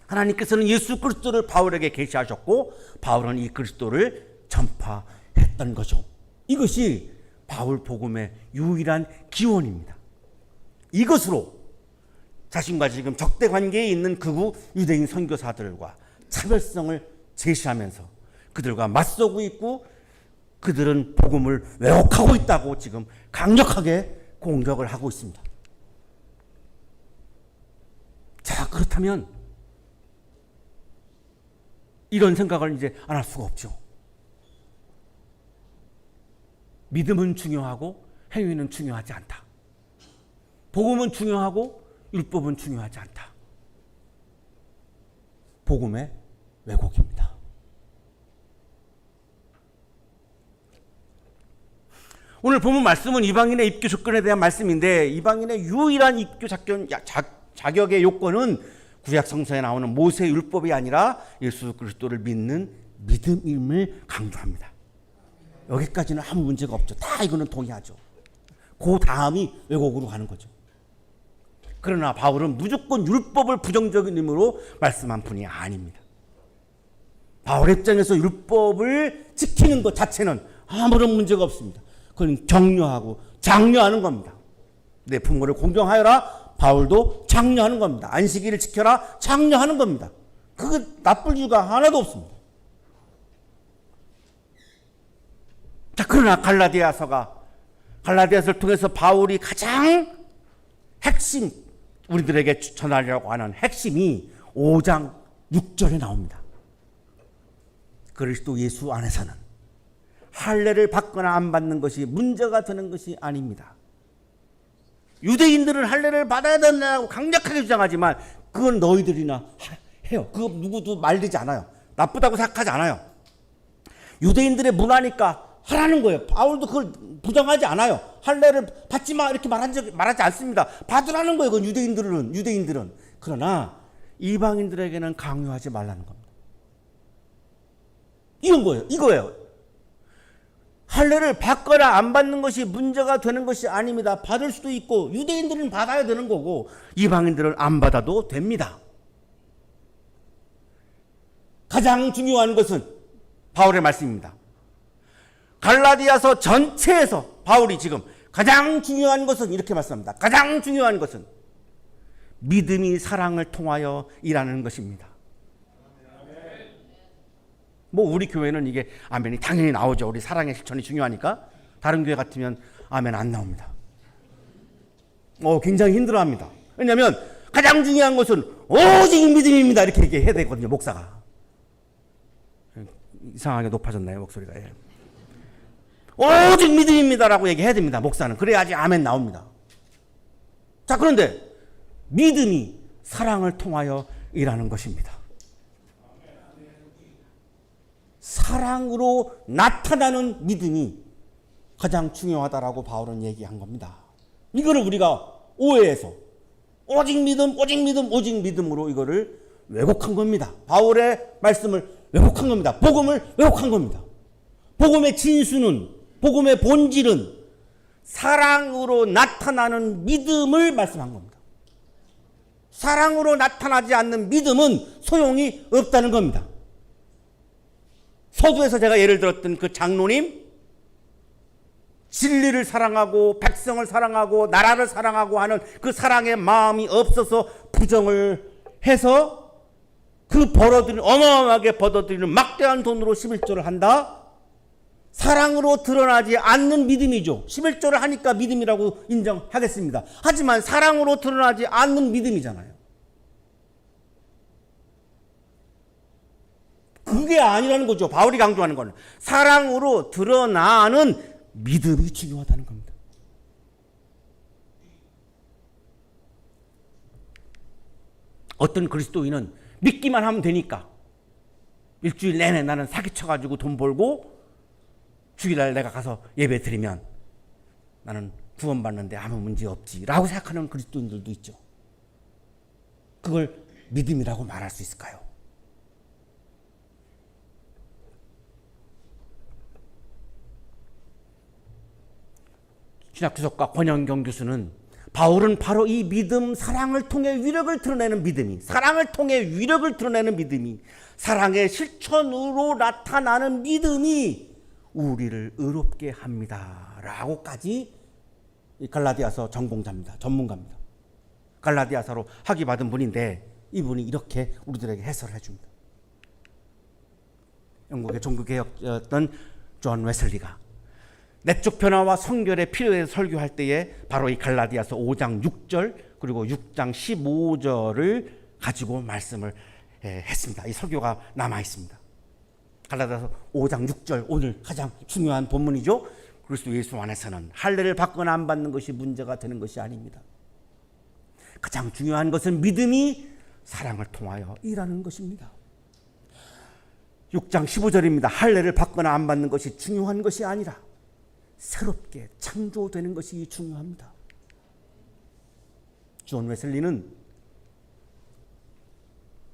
하나님께서는 예수 그리스도를 바울에게 계시하셨고 바울은 이 그리스도를 전파했던 거죠. 이것이 바울 복음의 유일한 기원입니다. 이것으로 자신과 지금 적대 관계에 있는 극우 유대인 선교사들과 차별성을 제시하면서 그들과 맞서고 있고 그들은 복음을 왜곡하고 있다고 지금 강력하게 공격을 하고 있습니다. 자, 그렇다면 이런 생각을 이제 안 할 수가 없죠. 믿음은 중요하고 행위는 중요하지 않다. 복음은 중요하고 율법은 중요하지 않다. 복음의 왜곡입니다. 오늘 본문 말씀은 이방인의 입교 조건에 대한 말씀인데 이방인의 유일한 입교 자격의 요건은 구약 성서에 나오는 모세 율법이 아니라 예수 그리스도를 믿는 믿음임을 강조합니다. 여기까지는 아무 문제가 없죠. 다 이거는 동의하죠. 그 다음이 왜곡으로 가는 거죠. 그러나 바울은 무조건 율법을 부정적인 의미로 말씀한 분이 아닙니다. 바울의 입장에서 율법을 지키는 것 자체는 아무런 문제가 없습니다. 그건 격려하고 장려하는 겁니다. 내 부모를 공경하여라, 바울도 장려하는 겁니다. 안식일을 지켜라, 장려하는 겁니다. 그거 나쁠 이유가 하나도 없습니다. 자, 그러나 갈라디아서를 통해서 바울이 가장 핵심, 우리들에게 전하려고 하는 핵심이 5장 6절에 나옵니다. 그리스도 예수 안에서는 할례를 받거나 안 받는 것이 문제가 되는 것이 아닙니다. 유대인들은 할례를 받아야 된다고 강력하게 주장하지만 그건 너희들이나 해요. 그거 누구도 말리지 않아요. 나쁘다고 생각하지 않아요. 유대인들의 문화니까 하라는 거예요. 바울도 그걸 부정하지 않아요. 할례를 받지 마 이렇게 말하지 않습니다. 받으라는 거예요. 그건 유대인들은. 그러나 이방인들에게는 강요하지 말라는 겁니다. 이거예요. 할례를 받거나 안 받는 것이 문제가 되는 것이 아닙니다. 받을 수도 있고 유대인들은 받아야 되는 거고 이방인들은 안 받아도 됩니다. 가장 중요한 것은 바울의 말씀입니다. 갈라디아서 전체에서 바울이 지금 가장 중요한 것은 이렇게 말씀합니다. 가장 중요한 것은 믿음이 사랑을 통하여 일하는 것입니다. 뭐 우리 교회는 이게 아멘이 당연히 나오죠. 우리 사랑의 실천이 중요하니까. 다른 교회 같으면 아멘 안 나옵니다. 굉장히 힘들어합니다. 왜냐하면 가장 중요한 것은 오직 믿음입니다. 이렇게 얘기해야 되거든요. 목사가. 이상하게 높아졌나요 목소리가? 예. 오직 믿음입니다라고 얘기해야 됩니다. 목사는. 그래야지 아멘 나옵니다. 자, 그런데 믿음이 사랑을 통하여 일하는 것입니다. 사랑으로 나타나는 믿음이 가장 중요하다라고 바울은 얘기한 겁니다. 이거를 우리가 오해해서 오직 믿음으로 이거를 왜곡한 겁니다. 바울의 말씀을 왜곡한 겁니다. 복음을 왜곡한 겁니다. 복음의 진수는, 복음의 본질은 사랑으로 나타나는 믿음을 말씀한 겁니다. 사랑으로 나타나지 않는 믿음은 소용이 없다는 겁니다. 서두에서 제가 예를 들었던 그 장로님, 진리를 사랑하고 백성을 사랑하고 나라를 사랑하고 하는 그 사랑의 마음이 없어서 부정을 해서 그 어마어마하게 벌어들이는 막대한 돈으로 11조를 한다? 사랑으로 드러나지 않는 믿음이죠. 11조를 하니까 믿음이라고 인정하겠습니다. 하지만 사랑으로 드러나지 않는 믿음이잖아요. 그게 아니라는 거죠. 바울이 강조하는 거는 사랑으로 드러나는 믿음이 중요하다는 겁니다. 어떤 그리스도인은 믿기만 하면 되니까 일주일 내내 나는 사기쳐가지고 돈 벌고 주일날 내가 가서 예배 드리면 나는 구원받는데 아무 문제 없지라고 생각하는 그리스도인들도 있죠. 그걸 믿음이라고 말할 수 있을까요? 신학주석가 권영경 교수는 바울은 바로 이 믿음, 사랑을 통해 위력을 드러내는 믿음이, 사랑의 실천으로 나타나는 믿음이 우리를 의롭게 합니다. 라고까지 갈라디아서 전문가입니다. 갈라디아서로 학위 받은 분인데 이분이 이렇게 우리들에게 해설을 해줍니다. 영국의 종교개혁자였던 존 웨슬리가 내적 변화와 성결의 필요에 설교할 때에 바로 이 갈라디아서 5장 6절 그리고 6장 15절을 가지고 말씀을 했습니다. 이 설교가 남아 있습니다. 갈라디아서 5장 6절 오늘 가장 중요한 본문이죠. 그리스도 예수 안에서는 할례를 받거나 안 받는 것이 문제가 되는 것이 아닙니다. 가장 중요한 것은 믿음이 사랑을 통하여 일하는 것입니다. 6장 15절입니다. 할례를 받거나 안 받는 것이 중요한 것이 아니라 새롭게 창조되는 것이 중요합니다. 존 웨슬리는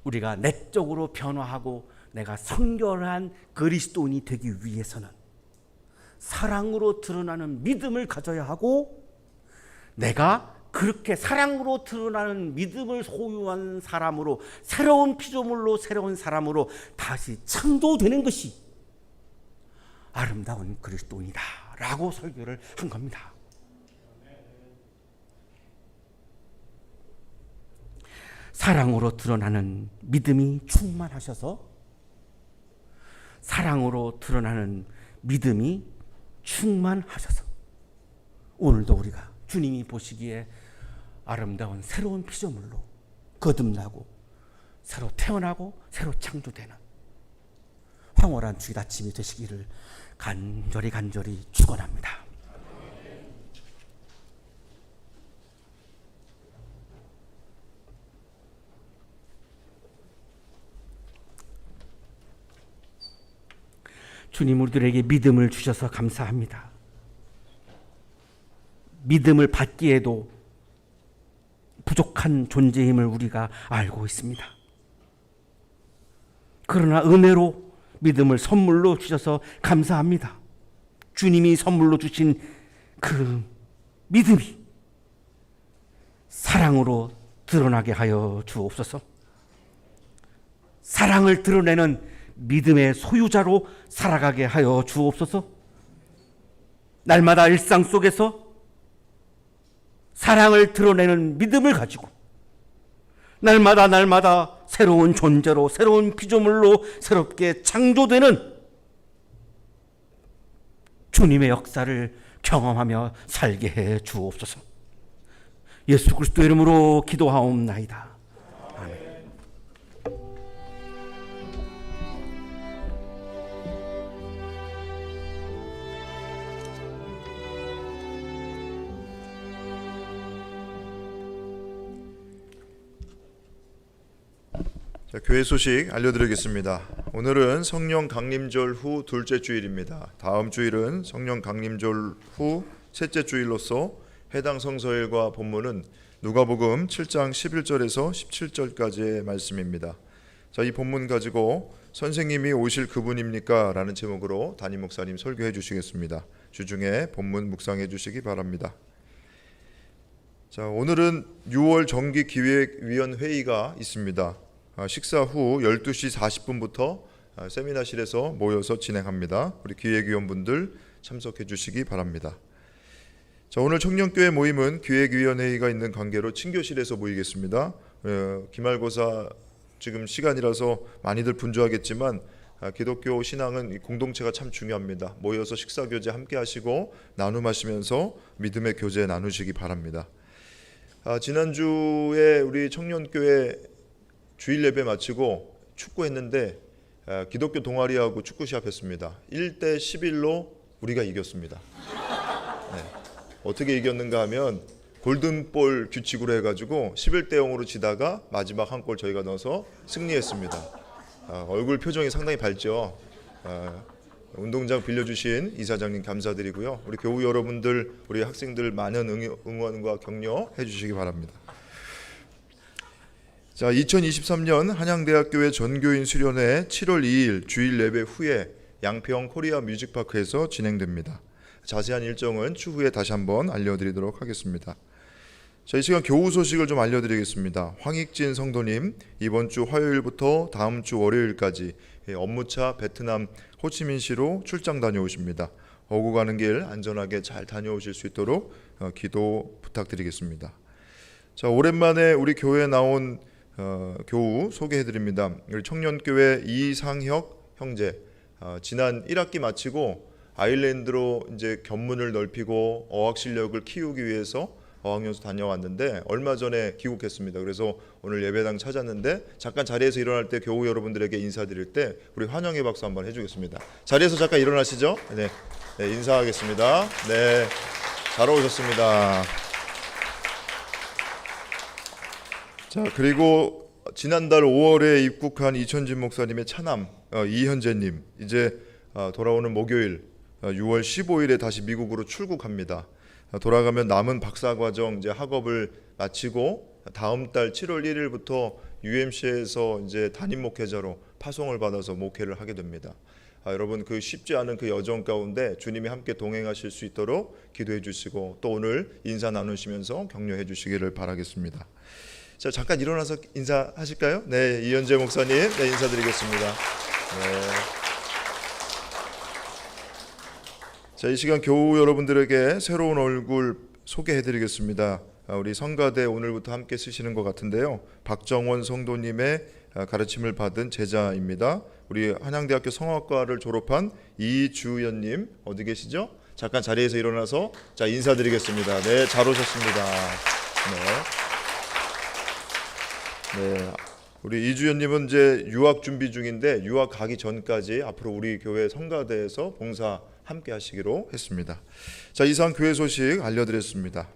우리가 내적으로 변화하고 내가 성결한 그리스도인이 되기 위해서는 사랑으로 드러나는 믿음을 가져야 하고 내가 그렇게 사랑으로 드러나는 믿음을 소유한 사람으로, 새로운 피조물로, 새로운 사람으로 다시 창조되는 것이 아름다운 그리스도인이다 라고 설교를 한 겁니다. 사랑으로 드러나는 믿음이 충만하셔서, 사랑으로 드러나는 믿음이 충만하셔서 오늘도 우리가 주님이 보시기에 아름다운 새로운 피조물로 거듭나고 새로 태어나고 새로 창조되는 황홀한 주일 아침이 되시기를 간절히 축원합니다. 주님, 우리들에게 믿음을 주셔서 감사합니다. 믿음을 받기에도 부족한 존재임을 우리가 알고 있습니다. 그러나 은혜로 믿음을 선물로 주셔서 감사합니다. 주님이 선물로 주신 그 믿음이 사랑으로 드러나게 하여 주옵소서. 사랑을 드러내는 믿음의 소유자로 살아가게 하여 주옵소서. 날마다 일상 속에서 사랑을 드러내는 믿음을 가지고 날마다 새로운 존재로, 새로운 피조물로 새롭게 창조되는 주님의 역사를 경험하며 살게 해 주옵소서. 예수 그리스도 이름으로 기도하옵나이다. 아멘. 자, 교회 소식 알려드리겠습니다. 오늘은 성령 강림절 후 둘째 주일입니다. 다음 주일은 성령 강림절 후 셋째 주일로서 해당 성서일과 본문은 누가복음 7장 11절에서 17절까지의 말씀입니다. 자, 이 본문 가지고 선생님이 오실 그분입니까? 라는 제목으로 담임 목사님 설교해 주시겠습니다. 주중에 본문 묵상해 주시기 바랍니다. 자, 오늘은 6월 정기기획위원회의가 있습니다. 식사 후 12시 40분부터 세미나실에서 모여서 진행합니다. 우리 기획위원분들 참석해 주시기 바랍니다. 자, 오늘 청년교회 모임은 기획위원회의가 있는 관계로 친교실에서 모이겠습니다. 기말고사 지금 시간이라서 많이들 분주하겠지만 기독교 신앙은 공동체가 참 중요합니다. 모여서 식사교제 함께 하시고 나눔하시면서 믿음의 교제 나누시기 바랍니다. 지난주에 우리 청년교회 주일 예배 마치고 축구했는데 기독교 동아리하고 축구 시합했습니다. 1대 11로 우리가 이겼습니다. 네. 어떻게 이겼는가 하면 골든볼 규칙으로 해가지고 11대 0으로 지다가 마지막 한 골 저희가 넣어서 승리했습니다. 얼굴 표정이 상당히 밝죠. 운동장 빌려주신 이사장님 감사드리고요. 우리 교우 여러분들, 우리 학생들 많은 응원과 격려 해주시기 바랍니다. 자, 2023년 한양대학교의 전교인 수련회 7월 2일 주일 예배 후에 양평 코리아 뮤직파크에서 진행됩니다. 자세한 일정은 추후에 다시 한번 알려드리도록 하겠습니다. 자, 이 시간 교우 소식을 좀 알려드리겠습니다. 황익진 성도님, 이번 주 화요일부터 다음 주 월요일까지 업무차 베트남 호치민시로 출장 다녀오십니다. 오고 가는 길 안전하게 잘 다녀오실 수 있도록 기도 부탁드리겠습니다. 자, 오랜만에 우리 교회에 나온 교우 소개해드립니다. 우리 청년교회 이상혁 형제, 지난 1학기 마치고 아일랜드로 이제 견문을 넓히고 어학 실력을 키우기 위해서 어학연수 다녀왔는데 얼마 전에 귀국했습니다. 그래서 오늘 예배당 찾았는데 잠깐 자리에서 일어날 때 교우 여러분들에게 인사드릴 때 우리 환영의 박수 한번 해주겠습니다. 자리에서 잠깐 일어나시죠. 네, 인사하겠습니다. 네, 잘 오셨습니다. 자, 그리고 지난달 5월에 입국한 이천진 목사님의 차남 이현재님, 이제 돌아오는 목요일 6월 15일에 다시 미국으로 출국합니다. 돌아가면 남은 박사과정 이제 학업을 마치고 다음 달 7월 1일부터 UMC에서 이제 담임 목회자로 파송을 받아서 목회를 하게 됩니다. 여러분 그 쉽지 않은 그 여정 가운데 주님이 함께 동행하실 수 있도록 기도해 주시고 또 오늘 인사 나누시면서 격려해 주시기를 바라겠습니다. 자, 잠깐 일어나서 인사하실까요? 네, 이현재 목사님, 네, 인사드리겠습니다. 네. 자, 이 시간 교우 여러분들에게 새로운 얼굴 소개해드리겠습니다. 우리 성가대 오늘부터 함께 쓰시는 것 같은데요. 박정원 성도님의 가르침을 받은 제자입니다. 우리 한양대학교 성악과를 졸업한 이주연님 어디 계시죠? 잠깐 자리에서 일어나서 자 인사드리겠습니다. 네, 잘 오셨습니다. 네, 우리 이주연님은 이제 유학 준비 중인데 유학 가기 전까지 앞으로 우리 교회 성가대에서 봉사 함께 하시기로 했습니다. 자, 이상 교회 소식 알려드렸습니다.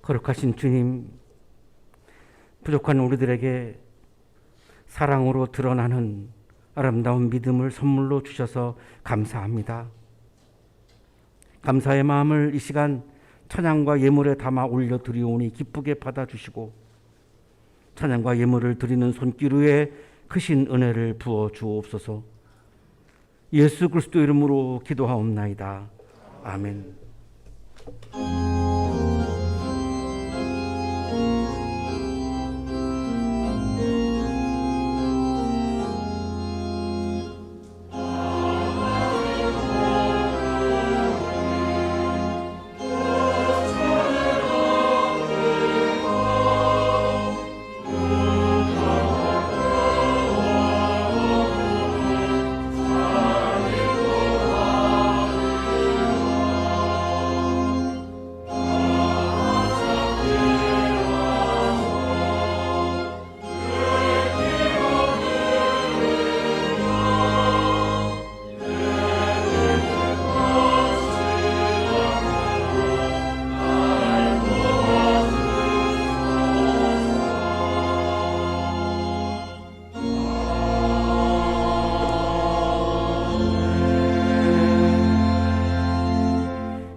거룩하신 주님, 부족한 우리들에게 사랑으로 드러나는 아름다운 믿음을 선물로 주셔서 감사합니다. 감사의 마음을 이 시간 찬양과 예물에 담아 올려드리오니 기쁘게 받아주시고 찬양과 예물을 드리는 손길 위에 크신 은혜를 부어 주옵소서. 예수 그리스도 이름으로 기도하옵나이다. 아멘.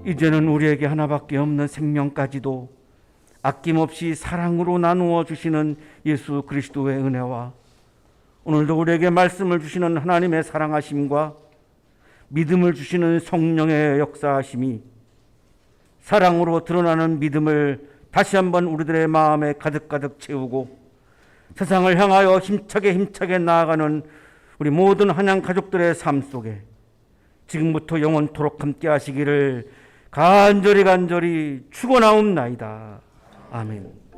이제는 우리에게 하나밖에 없는 생명까지도 아낌없이 사랑으로 나누어 주시는 예수 그리스도의 은혜와 오늘도 우리에게 말씀을 주시는 하나님의 사랑하심과 믿음을 주시는 성령의 역사하심이 사랑으로 드러나는 믿음을 다시 한번 우리들의 마음에 가득가득 채우고 세상을 향하여 힘차게 나아가는 우리 모든 한양 가족들의 삶 속에 지금부터 영원토록 함께 하시기를 간절히 축원하옵나이다. 아멘.